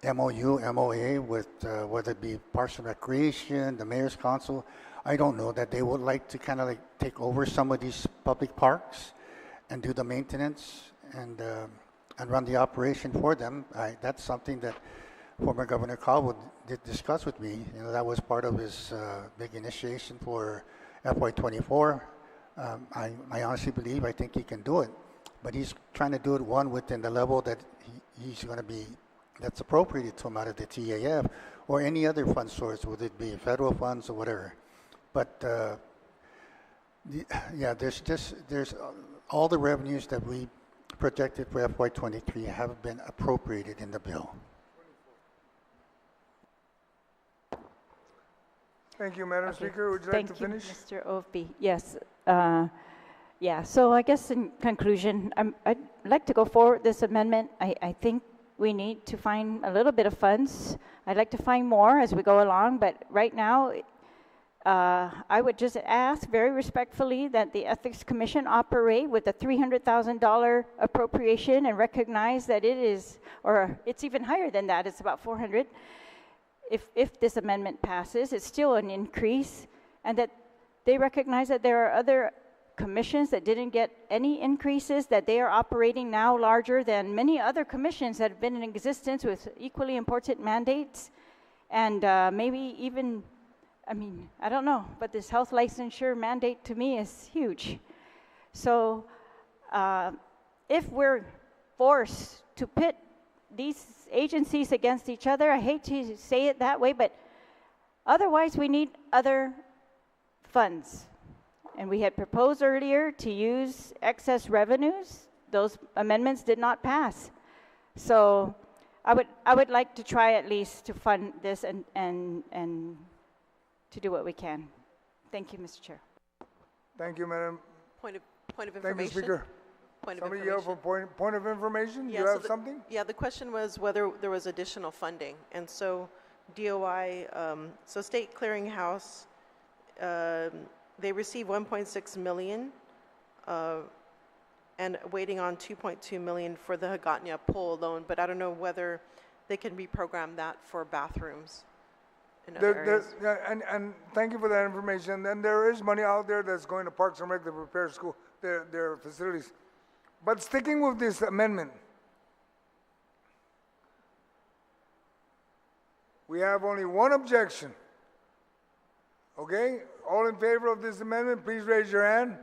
MOA with whether it be Parks and Recreation, the Mayor's Council. I don't know, that they would like to kind of like take over some of these public parks and do the maintenance and run the operation for them. That's something that former Governor Caldwell did discuss with me. You know, that was part of his big initiation for FY2024. I honestly believe, I think he can do it, but he's trying to do it within the level that he's going to be, that's appropriated to him out of the TAF or any other fund source, whether it be federal funds or whatever. But yeah, there's all the revenues that we projected for FY23 have been appropriated in the bill. Thank you, Madam Speaker. Would you like to finish? Thank you, Mr. Ofby. Yes. Yeah, so I guess in conclusion, I'd like to go forward this amendment. I think we need to find a little bit of funds. I'd like to find more as we go along, but right now, I would just ask very respectfully that the Ethics Commission operate with a $300,000 appropriation and recognize that it is, or it's even higher than that, it's about 400. If this amendment passes, it's still an increase, and that they recognize that there are other commissions that didn't get any increases, that they are operating now larger than many other commissions that have been in existence with equally important mandates, and maybe even, I mean, I don't know, but this health licensure mandate to me is huge. So if we're forced to pit these agencies against each other, I hate to say it that way, but otherwise we need other funds. And we had proposed earlier to use excess revenues. Those amendments did not pass. So I would like to try at least to fund this and to do what we can. Thank you, Mr. Chair. Thank you, Madam. Point of information. Thank you, Speaker. Somebody yell for point of information? Yeah, you have something? Yeah, the question was whether there was additional funding. And so DOI, so State Clearinghouse, they received 1.6 million and waiting on 2.2 million for the Magaʹhågan poll alone, but I don't know whether they can reprogram that for bathrooms in other areas. And thank you for that information. And there is money out there that's going to Parks and Rec to prepare school, their facilities. But sticking with this amendment, we have only one objection. Okay? All in favor of this amendment, please raise your hand.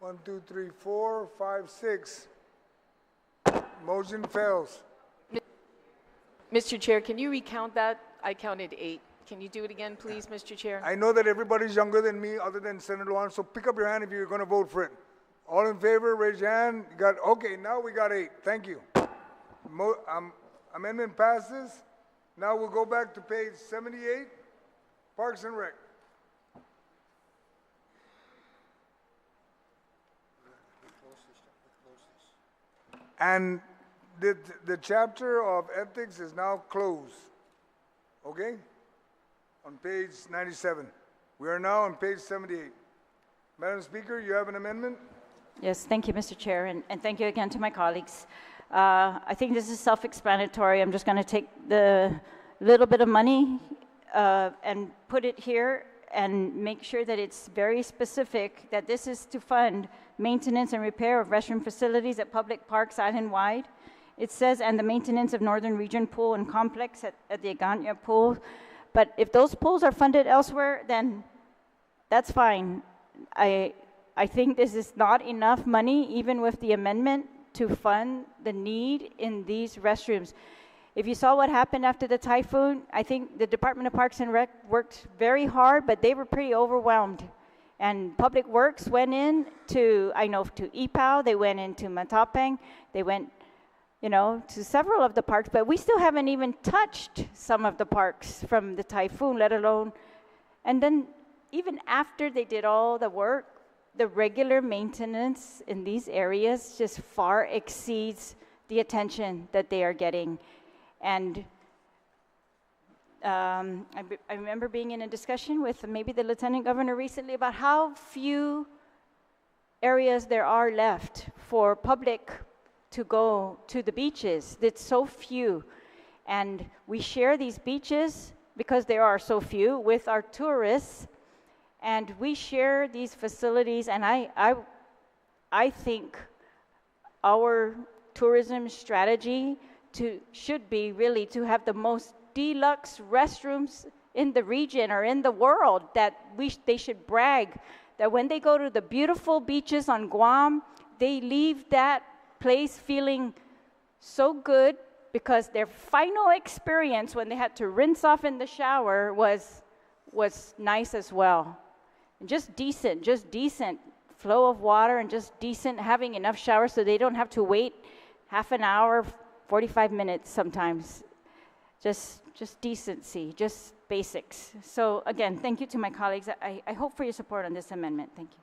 1, 2, 3, 4, 5, 6. Motion fails. Mr. Chair, can you recount that? I counted 8. Can you do it again, please, Mr. Chair? I know that everybody's younger than me other than Senator Guåhan, so pick up your hand if you're going to vote for it. All in favor, raise your hand. Okay, now we got 8. Thank you. Amendment passes. Now we'll go back to page 78, Parks and Rec. And the chapter of ethics is now closed. Okay? On page 97. We are now on page 78. Madam Speaker, you have an amendment? Yes, thank you, Mr. Chair, and thank you again to my colleagues. I think this is self-explanatory. I'm just going to take the little bit of money and put it here and make sure that it's very specific that this is to fund maintenance and repair of restroom facilities at public parks island-wide. It says, and the maintenance of Northern Region Pool and Complex at the Magaʹhågan Pool. But if those pools are funded elsewhere, then that's fine. I think this is not enough money, even with the amendment, to fund the need in these restrooms. If you saw what happened after the typhoon, I think the Department of Parks and Rec worked very hard, but they were pretty overwhelmed. And Public Works went in to, I know, to Ipao, they went into Matapang, they went, you know, to several of the parks, but we still haven't even touched some of the parks from the typhoon, let alone, and then even after they did all the work, the regular maintenance in these areas just far exceeds the attention that they are getting. And I remember being in a discussion with maybe the Lieutenant Governor recently about how few areas there are left for public to go to the beaches. It's so few. And we share these beaches because there are so few with our tourists. And we share these facilities, and I think our tourism strategy should be really to have the most deluxe restrooms in the region or in the world, that they should brag that when they go to the beautiful beaches on Guam, they leave that place feeling so good because their final experience when they had to rinse off in the shower was nice as well. And just decent flow of water, and just decent having enough showers so they don't have to wait half an hour, 45 minutes sometimes. Just decency, just basics. So again, thank you to my colleagues. I hope for your support on this amendment. Thank you.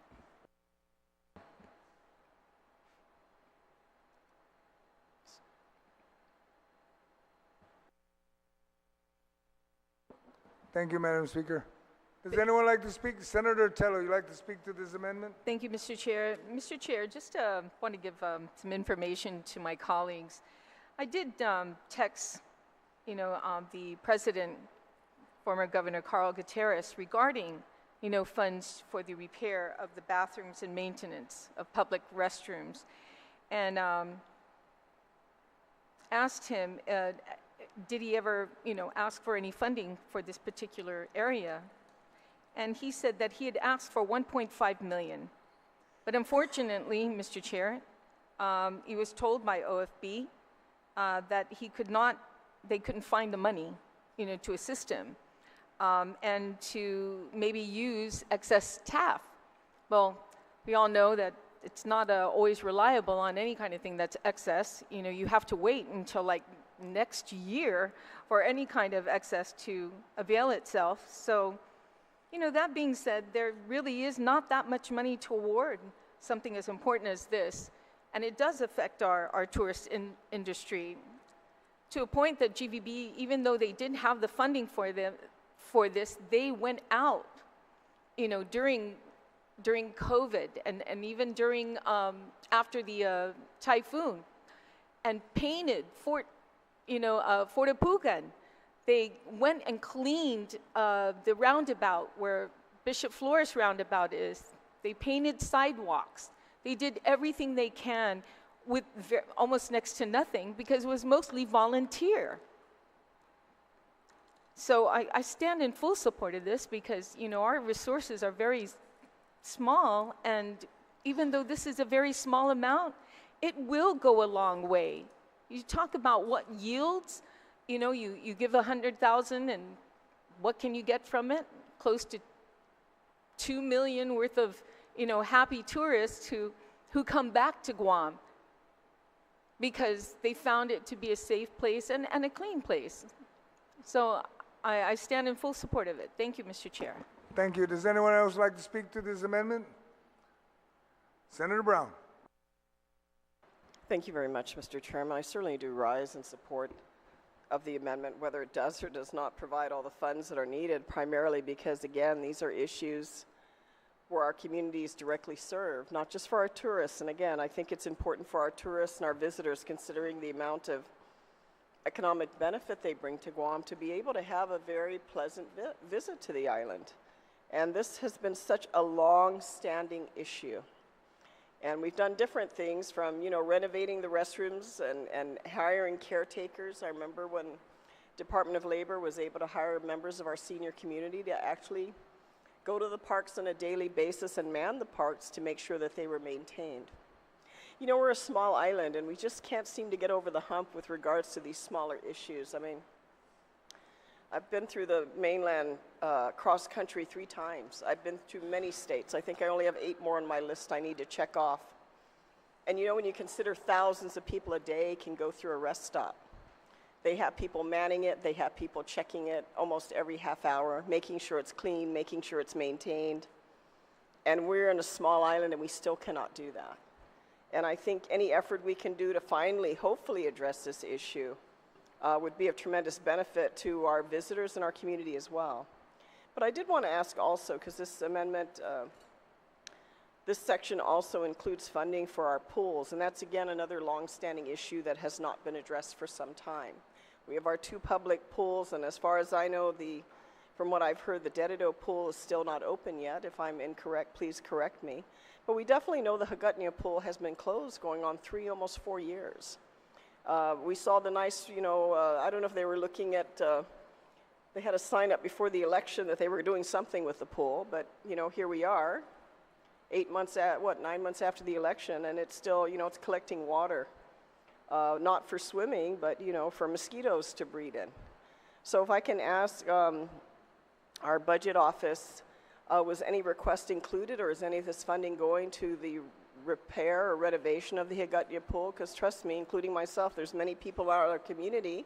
Thank you, Madam Speaker. Does anyone like to speak? Senator Tello, you like to speak to this amendment? Thank you, Mr. Chair. Mr. Chair, just want to give some information to my colleagues. I did text, the President, former Governor Carl Gutierrez, regarding, funds for the repair of the bathrooms and maintenance of public restrooms, and asked him, did he ever, ask for any funding for this particular area? And he said that he had asked for $1.5 million. But unfortunately, Mr. Chair, he was told by OFB that they couldn't find the money, to assist him, and to maybe use excess staff. Well, we all know that it's not always reliable on any kind of thing that's excess. You have to wait until like next year for any kind of excess to avail itself. So, that being said, there really is not that much money to award something as important as this. And it does affect our tourist industry to a point that GVB, even though they didn't have the funding for this, they went out, during COVID and even during, after the typhoon, and painted Fort Appropriations. They went and cleaned the roundabout where Bishop Flores roundabout is. They painted sidewalks. They did everything they can with almost next to nothing because it was mostly volunteer. So I stand in full support of this because, our resources are very small, and even though this is a very small amount, it will go a long way. You talk about what yields. You give $100,000, and what can you get from it? Close to $2 million worth of, happy tourists who come back to Guam because they found it to be a safe place and a clean place. So I stand in full support of it. Thank you, Mr. Chair. Thank you. Does anyone else like to speak to this amendment? Senator Brown. Thank you very much, Mr. Chairman. I certainly do rise in support of the amendment, whether it does or does not provide all the funds that are needed, primarily because, again, these are issues where our communities directly serve, not just for our tourists. And again, I think it's important for our tourists and our visitors, considering the amount of economic benefit they bring to Guam, to be able to have a very pleasant visit to the island. And this has been such a long-standing issue. And we've done different things from, renovating the restrooms and hiring caretakers. I remember when Department of Labor was able to hire members of our senior community to actually go to the parks on a daily basis and man the parks to make sure that they were maintained. We're a small island, and we just can't seem to get over the hump with regards to these smaller issues. I mean, I've been through the mainland cross-country 3 times. I've been to many states. I think I only have 8 more on my list I need to check off. And when you consider thousands of people a day can go through a rest stop, they have people manning it, they have people checking it almost every half hour, making sure it's clean, making sure it's maintained. And we're in a small island, and we still cannot do that. And I think any effort we can do to finally, hopefully, address this issue would be of tremendous benefit to our visitors and our community as well. But I did want to ask also, because this amendment, this section also includes funding for our pools, and that's again another long-standing issue that has not been addressed for some time. We have our 2 public pools, and as far as I know, From what I've heard, the Dedido pool is still not open yet. If I'm incorrect, please correct me. But we definitely know the Hagåtña pool has been closed going on 3, almost 4 years. We saw the nice, I don't know if they were looking at, they had a sign up before the election that they were doing something with the pool, but, here we are, 9 months after the election, and it's still, it's collecting water. Not for swimming, but, for mosquitoes to breed in. So if I can ask our budget office, was any request included, or is any of this funding going to the repair or renovation of the Hagåtña pool? Because trust me, including myself, there's many people in our community,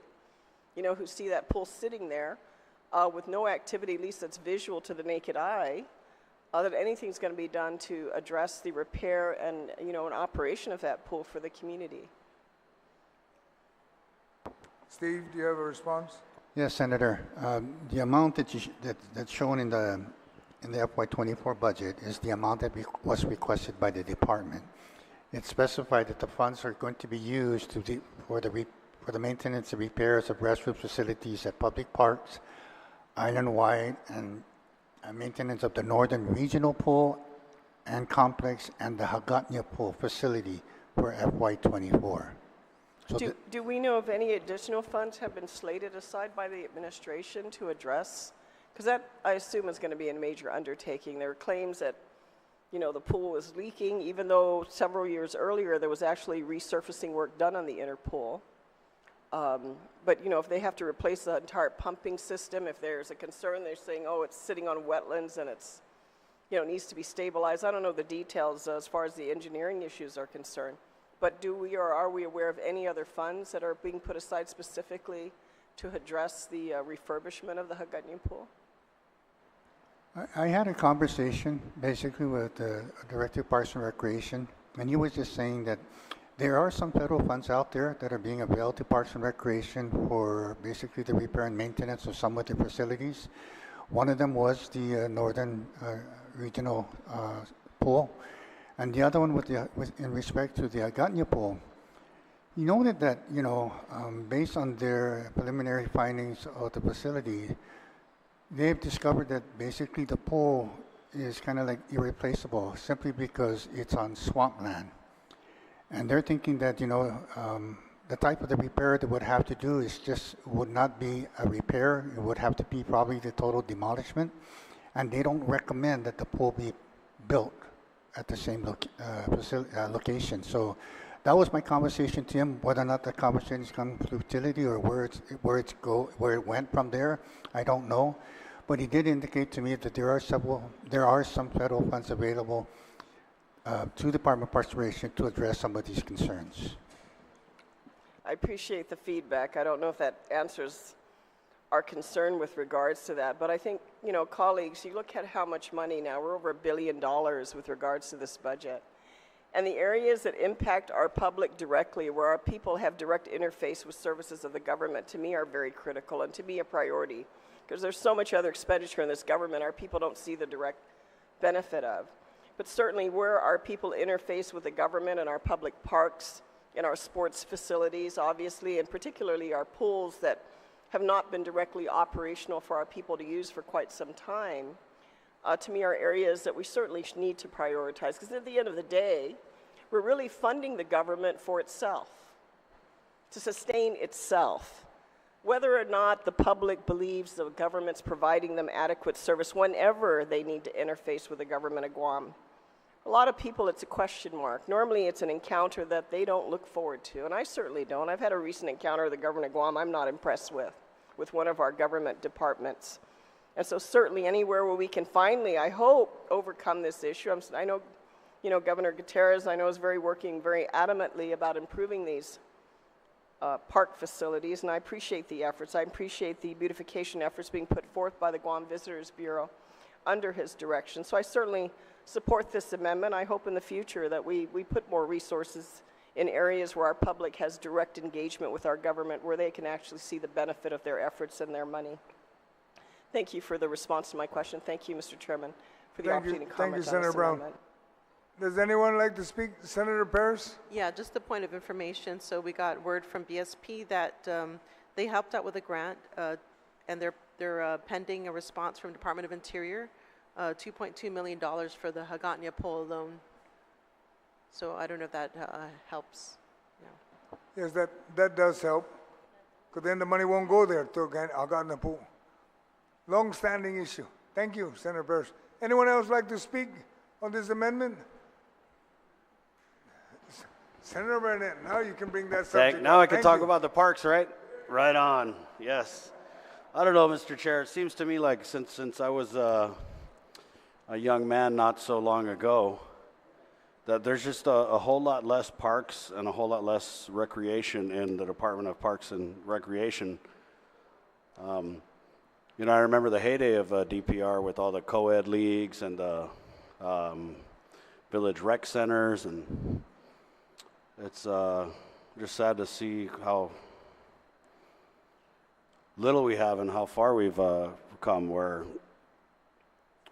who see that pool sitting there with no activity, at least that's visual to the naked eye, that anything's going to be done to address the repair and, an operation of that pool for the community. Steve, do you have a response? Yes, Senator. The amount that's shown in the FY24 budget is the amount that was requested by the department. It specified that the funds are going to be used for the maintenance and repairs of restroom facilities at public parks, island-wide, and maintenance of the Northern Regional Pool and Complex and the Hagåtña Pool facility for FY24. So do we know if any additional funds have been slated aside by the administration to address? Because that, I assume, is going to be a major undertaking. There are claims that, the pool was leaking, even though several years earlier there was actually resurfacing work done on the inner pool. But, if they have to replace the entire pumping system, if there's a concern, they're saying, oh, it's sitting on wetlands and it's, needs to be stabilized. I don't know the details as far as the engineering issues are concerned. But are we aware of any other funds that are being put aside specifically to address the refurbishment of the Hagåtña pool? I had a conversation basically with the Director of Parks and Recreation, and he was just saying that there are some federal funds out there that are being availed to Parks and Recreation for basically the repair and maintenance of some of the facilities. One of them was the Northern Regional Pool. And the other one in respect to the Hagåtña pool, you noted that, based on their preliminary findings of the facility, they've discovered that basically the pool is kind of like irreplaceable simply because it's on swampland. And they're thinking that, the type of the repair they would have to do would not be a repair. It would have to be probably the total demolishment. And they don't recommend that the pool be built at the same location. So that was my conversation to him. Whether or not the conversation is coming through utility or where it went from there, I don't know. But he did indicate to me that there are some federal funds available to the Department of Parks and Recreation to address some of these concerns. I appreciate the feedback. I don't know if that answers our concern with regards to that. But I think, colleagues, you look at how much money now, we're over $1 billion with regards to this budget. And the areas that impact our public directly, where our people have direct interface with services of the government, to me are very critical and to me a priority. Because there's so much other expenditure in this government our people don't see the direct benefit of. But certainly where our people interface with the government and our public parks and our sports facilities, obviously, and particularly our pools that have not been directly operational for our people to use for quite some time, to me are areas that we certainly need to prioritize. Because at the end of the day, we're really funding the government for itself, to sustain itself. Whether or not the public believes the government's providing them adequate service whenever they need to interface with the government of Guam. A lot of people, it's a question mark. Normally, it's an encounter that they don't look forward to, and I certainly don't. I've had a recent encounter with the government of Guam I'm not impressed with one of our government departments. And so certainly anywhere where we can finally, I hope, overcome this issue. I know, Governor Gutierrez, I know, is working very adamantly about improving these park facilities, and I appreciate the efforts. I appreciate the beautification efforts being put forth by the Guam Visitors Bureau under his direction. So I certainly support this amendment. I hope in the future that we put more resources in areas where our public has direct engagement with our government, where they can actually see the benefit of their efforts and their money. Thank you for the response to my question. Thank you, Mr. Chairman, for the opportunity to comment on this Senator Brown. amendment. Does anyone like to speak? Senator Paris? Yeah, just a point of information. So we got word from BSP that they helped out with a grant, and they're they're pending a response from Department of Interior, $2.2 million for the Hagåtña pole loan. So I don't know if that helps. Yeah. Yes, that does help, because then the money won't go there to Hagåtña pool. Long-standing issue. Thank you, Senator Parrish. Anyone else like to speak on this amendment? Senator Burnett, now you can bring that subject Now up. I can talk about the parks, right? Right on, yes. I don't know, Mr. Chair, it seems to me like since I was a young man not so long ago, that there's just a whole lot less parks and a whole lot less recreation in the Department of Parks and Recreation. You know, I remember the heyday of DPR with all the co-ed leagues and the village rec centers, and it's just sad to see how little we have and how far we've come, where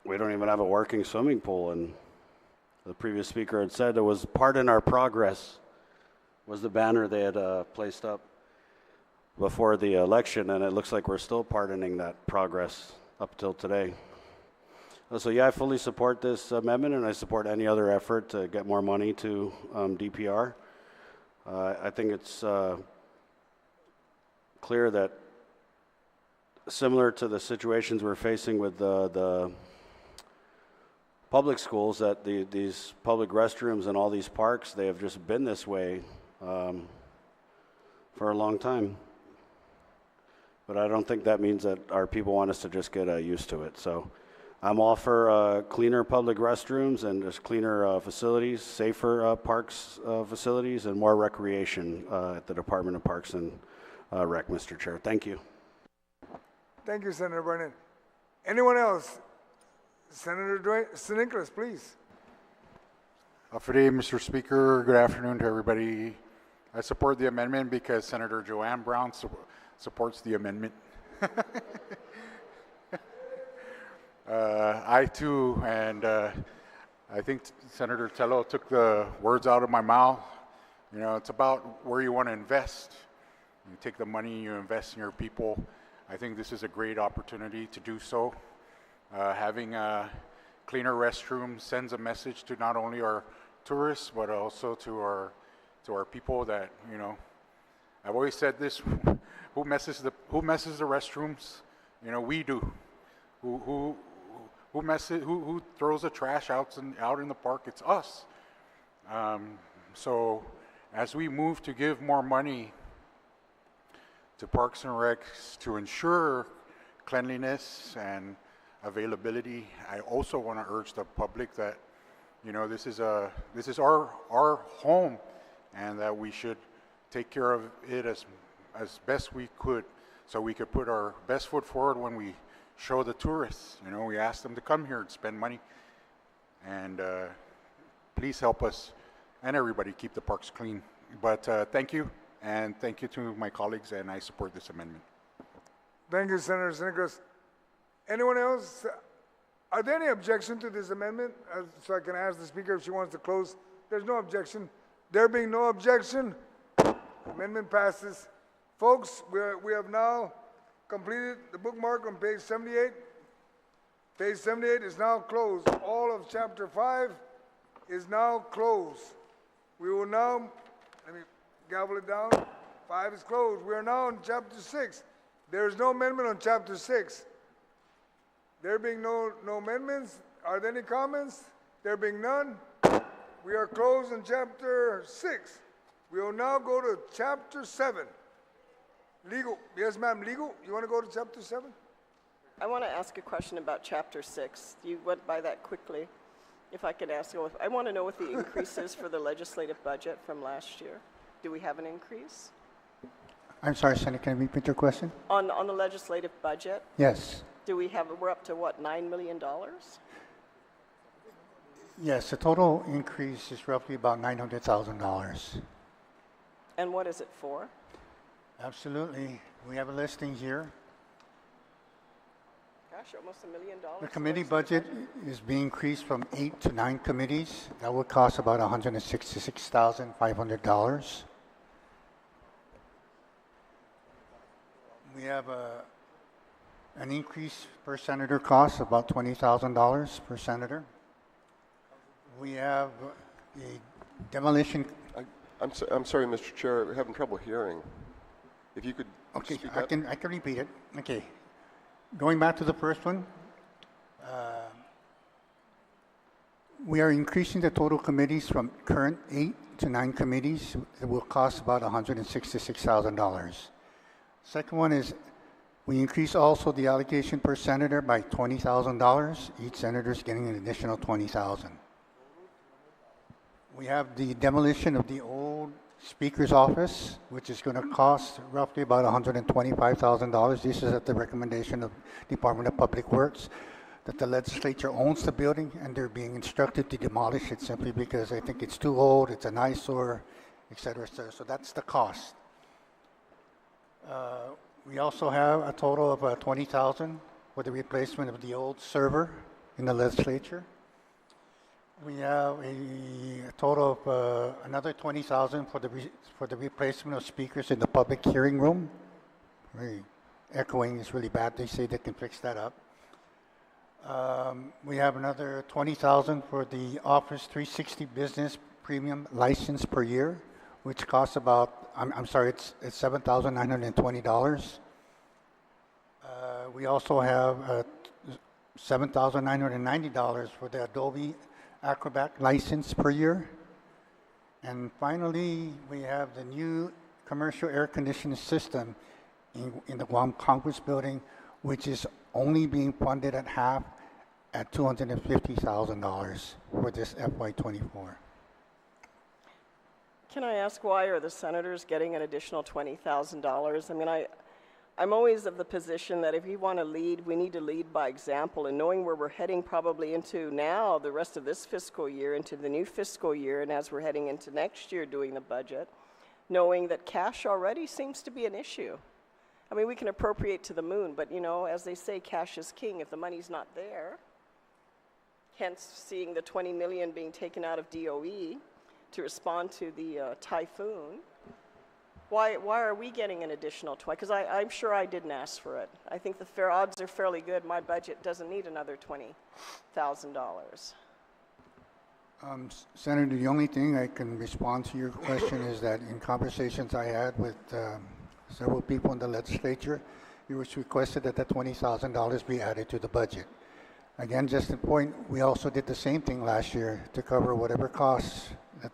we don't even have a working swimming pool. And the previous speaker had said it was part in our progress was the banner they had placed up before the election, and it looks like we're still pardoning that progress up till today. So yeah, I fully support this amendment, and I support any other effort to get more money to DPR. I think it's clear that similar to the situations we're facing with the public schools, that these public restrooms and all these parks, they have just been this way for a long time. But I don't think that means that our people want us to just get used to it. So I'm all for cleaner public restrooms and just cleaner facilities, safer parks facilities, and more recreation at the Department of Parks and Rec, Mr. Chair. Thank you. Thank you, Senator Burnett. Anyone else? Senator Nicholas, please. Afternoon, Mr. Speaker. Good afternoon to everybody. I support the amendment because Senator Joanne Brown supports the amendment. I too, and I think Senator Tello took the words out of my mouth. You know, it's about where you want to invest. You take the money, you invest in your people. I think this is a great opportunity to do so. Having cleaner restrooms sends a message to not only our tourists, but also to our people that, you know, I've always said this, who messes the restrooms? You know, we do. Who throws the trash out in the park? It's us. So as we move to give more money to Parks and Recs to ensure cleanliness and availability, I also want to urge the public that, you know, this is our home, and that we should take care of it as best we could, so we could put our best foot forward when we show the tourists. You know, we ask them to come here and spend money, and please help us and everybody keep the parks clean. But thank you, and thank you to my colleagues, and I support this amendment. Thank you, Senator Nicholas. Anyone else? Are there any objection to this amendment? So I can ask the Speaker if she wants to close. There's no objection. There being no objection, amendment passes. Folks, we have now completed the bookmark on page 78. Page 78 is now closed. All of chapter 5 is now closed. We will now, let me gavel it down. 5 is closed. We are now on chapter 6. There is no amendment on chapter 6. There being no amendments, are there any comments? There being none, we are closed on chapter 6. We will now go to chapter 7. Legal. Yes, ma'am, legal. You want to go to chapter 7? I want to ask a question about Chapter 6. You went by that quickly. If I could ask, I want to know what the increase is for the legislative budget from last year. Do we have an increase? I'm sorry, Senator, can you repeat your question? On the legislative budget? Yes. Do we have, we're up to what, $9 million? Yes, the total increase is roughly about $900,000. And what is it for? Absolutely. We have a listing here. Gosh, almost $1 million. The committee budget is being increased from 8 to 9 committees. That would cost about $166,500. We have An increase per senator costs about $20,000 per senator. We have a demolition. I'm sorry, Mr. Chair, I'm having trouble hearing. If you could Okay, speak I up. can repeat it. Okay, going back to the first one, we are increasing the total committees from current 8 to 9 committees. It will cost about $166,000. Second one is we increase also the allocation per senator by $20,000. Each senator is getting an additional $20,000. We have the demolition of the old Speaker's office, which is going to cost roughly about $125,000. This is at the recommendation of Department of Public Works, that the legislature owns the building and they're being instructed to demolish it simply because they think it's too old, it's an eyesore, et cetera, et cetera. So that's the cost. We also have a total of $20,000 for the replacement of the old server in the legislature. We have a total of another $20,000 for the replacement of speakers in the public hearing room. Echoing is really bad. They say they can fix that up. We have another $20,000 for the Office 360 Business Premium license per year, which costs about, I'm sorry, it's $7,920. We also have $7,990 for the Adobe Acrobat license per year. And finally, we have the new commercial air conditioning system in the Guam Congress building, which is only being funded at half at $250,000 for this FY2024. Can I ask why are the senators getting an additional $20,000? I mean, I'm always of the position that if we want to lead, we need to lead by example, and knowing where we're heading probably into now, the rest of this fiscal year, into the new fiscal year, and as we're heading into next year doing the budget, knowing that cash already seems to be an issue. I mean, we can appropriate to the moon, but you know, as they say, cash is king. If the money's not there, hence seeing the $20 million being taken out of DOE to respond to the typhoon, why are we getting an additional 20? Because I'm sure I didn't ask for it. I think the fair odds are fairly good. My budget doesn't need another $20,000. Senator, the only thing I can respond to your question is that in conversations I had with several people in the legislature, it was requested that the $20,000 be added to the budget. Again, just a point, we also did the same thing last year to cover whatever costs that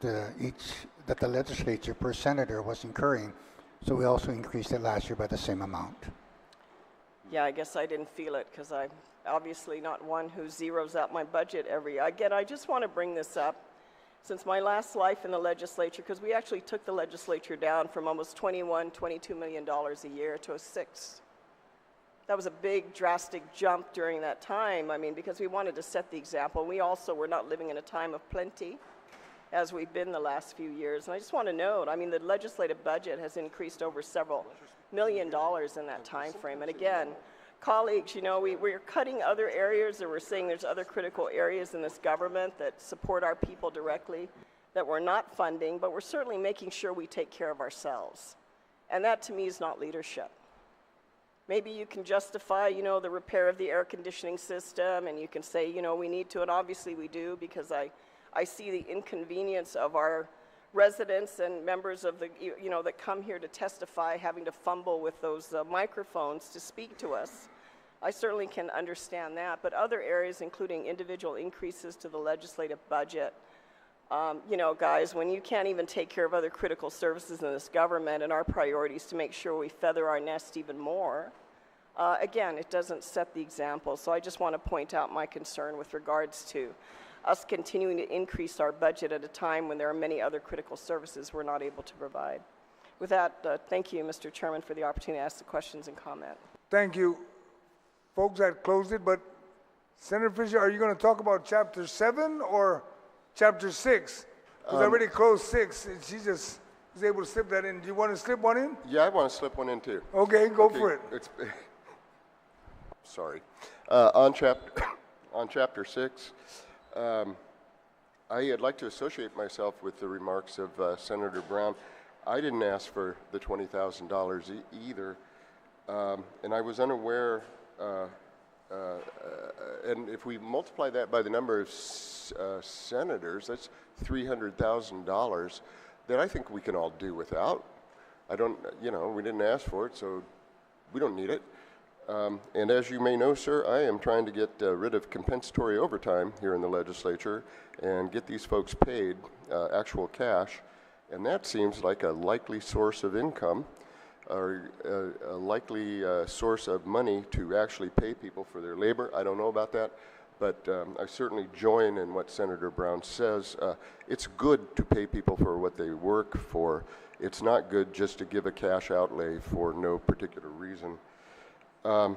the legislature per senator was incurring. So we also increased it last year by the same amount. Yeah, I guess I didn't feel it because I'm obviously not one who zeroes out my budget every year. Again, I just want to bring this up. Since my last life in the legislature, because we actually took the legislature down from almost $22 million a year to a 6. That was a big, drastic jump during that time. I mean, because we wanted to set the example. We also were not living in a time of plenty, as we've been the last few years. And I just want to note, I mean, the legislative budget has increased over several $1 million in that time frame. And again, colleagues, you know, we're cutting other areas, or we're saying there's other critical areas in this government that support our people directly that we're not funding, but we're certainly making sure we take care of ourselves. And that, to me, is not leadership. Maybe you can justify, you know, the repair of the air conditioning system, and you can say, you know, we need to, and obviously we do, because I see the inconvenience of our residents and members of the, you know, that come here to testify having to fumble with those microphones to speak to us. I certainly can understand that, but other areas, including individual increases to the legislative budget, you know, guys, when you can't even take care of other critical services in this government, and our priorities to make sure we feather our nest even more, again, it doesn't set the example. So I just want to point out my concern with regards to us continuing to increase our budget at a time when there are many other critical services we're not able to provide. With that, thank you, Mr. Chairman, for the opportunity to ask the questions and comment. Thank you. Folks, I closed it, but Senator Fisher, are you going to talk about Chapter 7 or Chapter 6? Because I already closed 6, and she just was able to slip that in. Do you want to slip one in? Yeah, I want to slip one in too. Okay, go for it. Sorry. On Chapter 6, I'd like to associate myself with the remarks of Senator Brown. I didn't ask for the $20,000 either, and I was unaware and if we multiply that by the number of senators, that's $300,000 that I think we can all do without. I don't, you know, we didn't ask for it, so we don't need it. And as you may know, sir, I am trying to get rid of compensatory overtime here in the legislature and get these folks paid actual cash. And that seems like a likely source of income or a likely source of money to actually pay people for their labor. I don't know about that, but I certainly join in what Senator Brown says. It's good to pay people for what they work for. It's not good just to give a cash outlay for no particular reason. And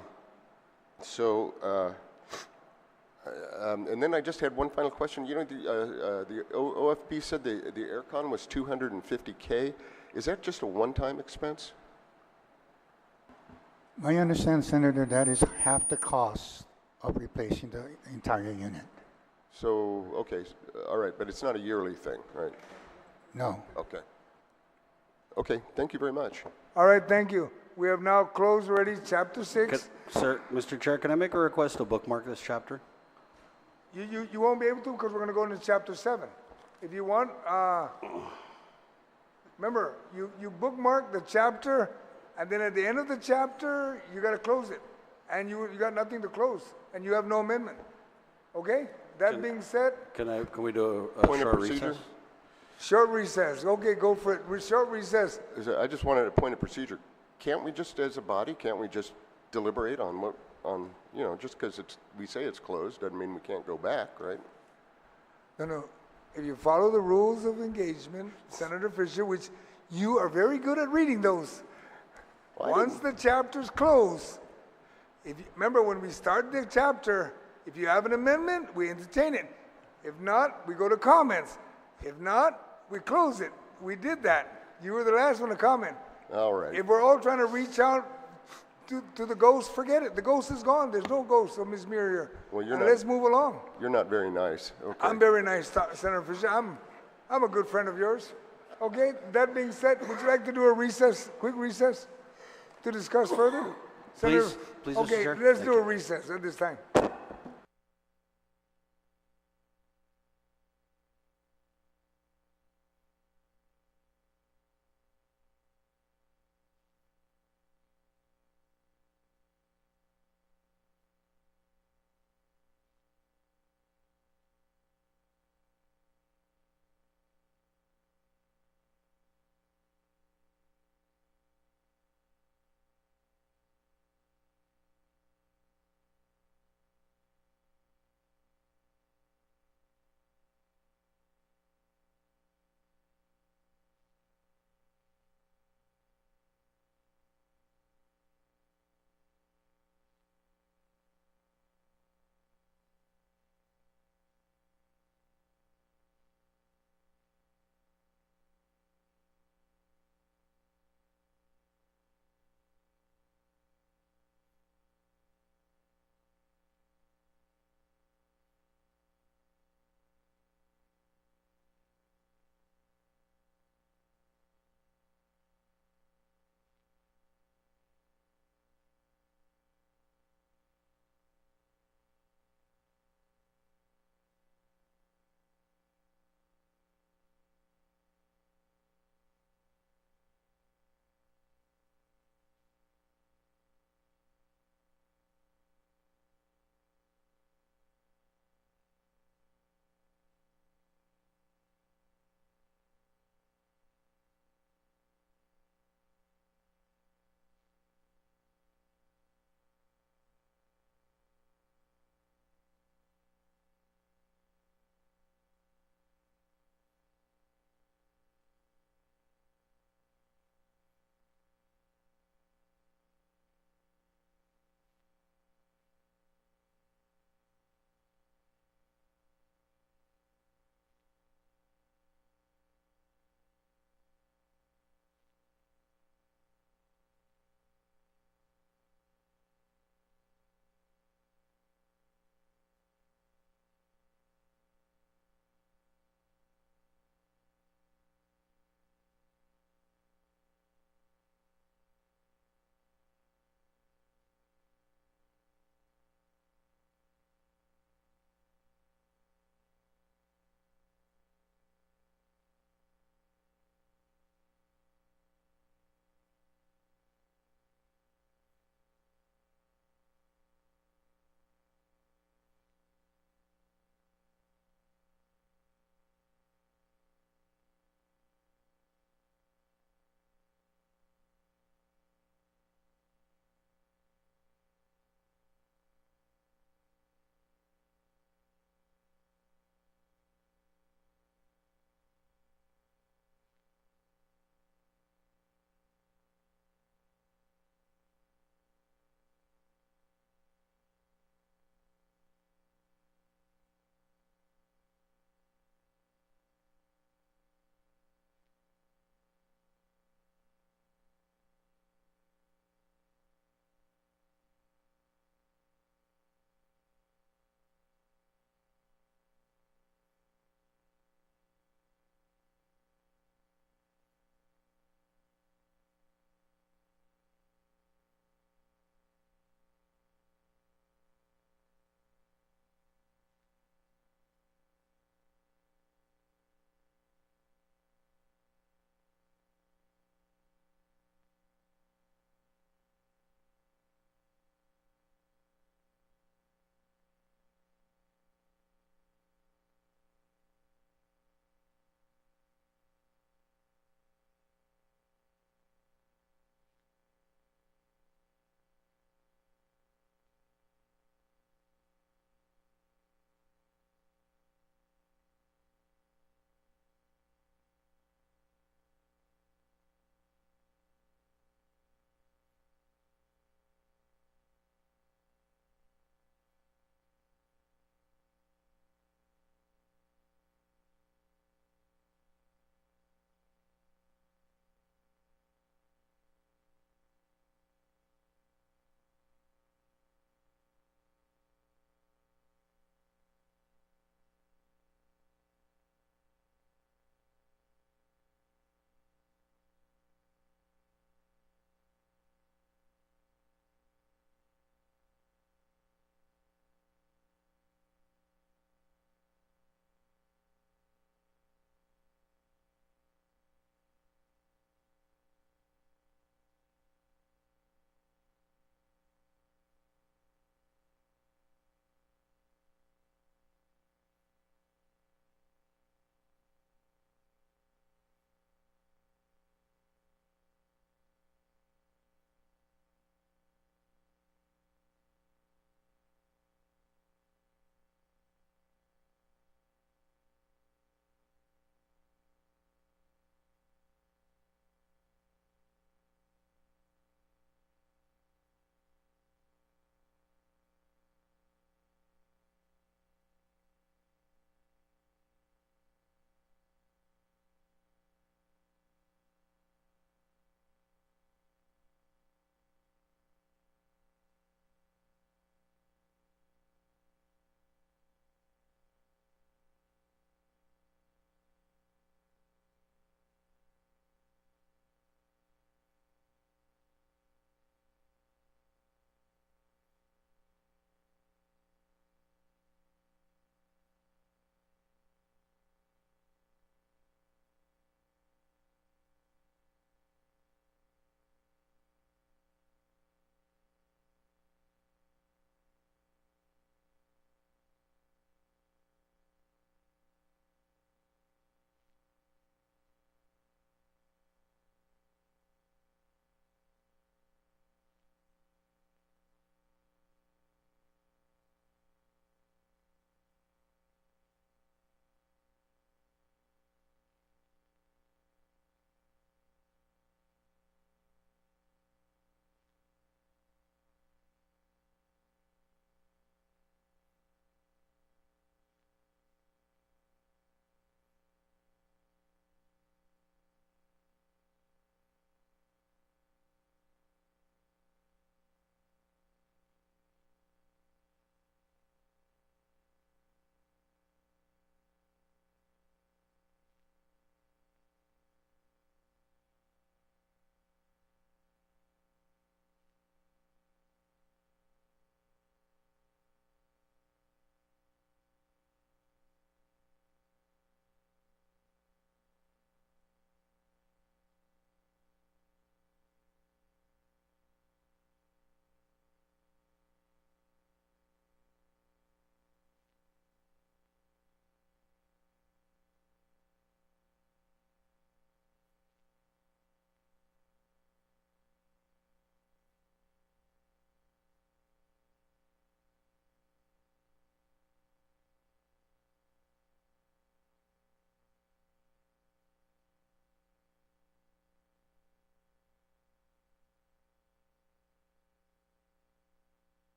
then I just had one final question. You know, the OFP said the aircon was $250K. Is that just a one-time expense? I understand, Senator, that is half the cost of replacing the entire unit. So, okay, all right, but it's not a yearly thing, right? No. Okay. Okay, thank you very much. All right, thank you. We have now closed already chapter 6. Sir, Mr. Chair, can I make a request to bookmark this chapter? You won't be able to because we're going to go into chapter 7. If you want, remember, you bookmark the chapter, and then at the end of the chapter, you got to close it. And you got nothing to close, and you have no amendment. Okay? That being said... Can we do a Point of short procedure? recess? Short recess. Okay, go for it. Short recess. I just wanted a point of procedure. Can't we just, as a body, can't we just deliberate on what, you know, just because we say it's closed doesn't mean we can't go back, right? No. If you follow the rules of engagement, Senator Fisher, which you are very good at reading those, once the chapter's closed, remember when we start the chapter, if you have an amendment, we entertain it. If not, we go to comments. If not, we close it. We did that. You were the last one to comment. All right. If we're all trying to reach out to the ghost, forget it. The ghost is gone. There's no ghost of Ms. Muir here. Well, let's move along. You're not very nice. Okay. I'm very nice, Senator Fisher. I'm a good friend of yours. Okay, that being said, would you like to do a recess, quick recess, to discuss further? Senator, Please, okay, Mr. Chair. let's Thank do a you. recess at this time.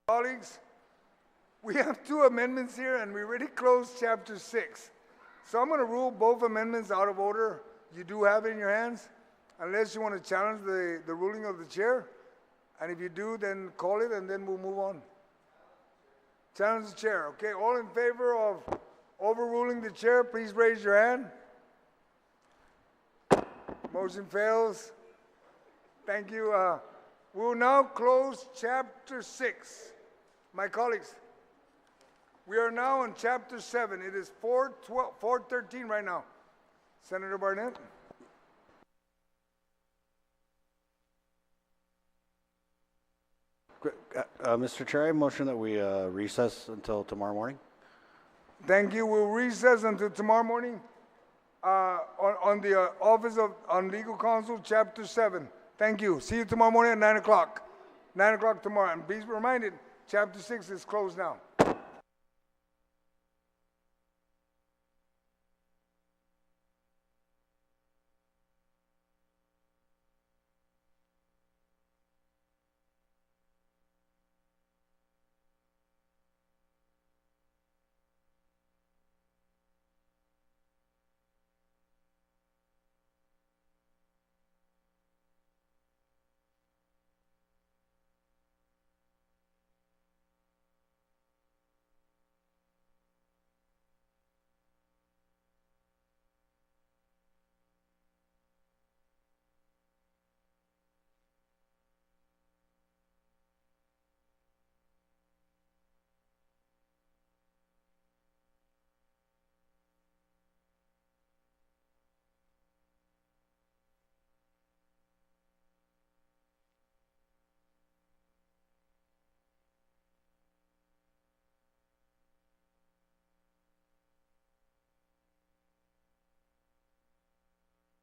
Colleagues, we have 2 amendments here, and we already closed chapter 6. So I'm going to rule both amendments out of order. You do have it in your hands, unless you want to challenge the ruling of the chair. And if you do, then call it, and then we'll move on. Challenge the chair. Okay, all in favor of overruling the chair, please raise your hand. Motion fails. Thank you. We will now close chapter 6. My colleagues, we are now on chapter 7. It is 4:13 right now. Senator Barnett. Mr. Chair, I motion that we recess until tomorrow morning. Thank you. We'll recess until tomorrow morning on the Office on Legal Counsel, Chapter 7. Thank you. See you tomorrow morning at 9 o'clock. 9 o'clock tomorrow. And be reminded, Chapter 6 is closed now.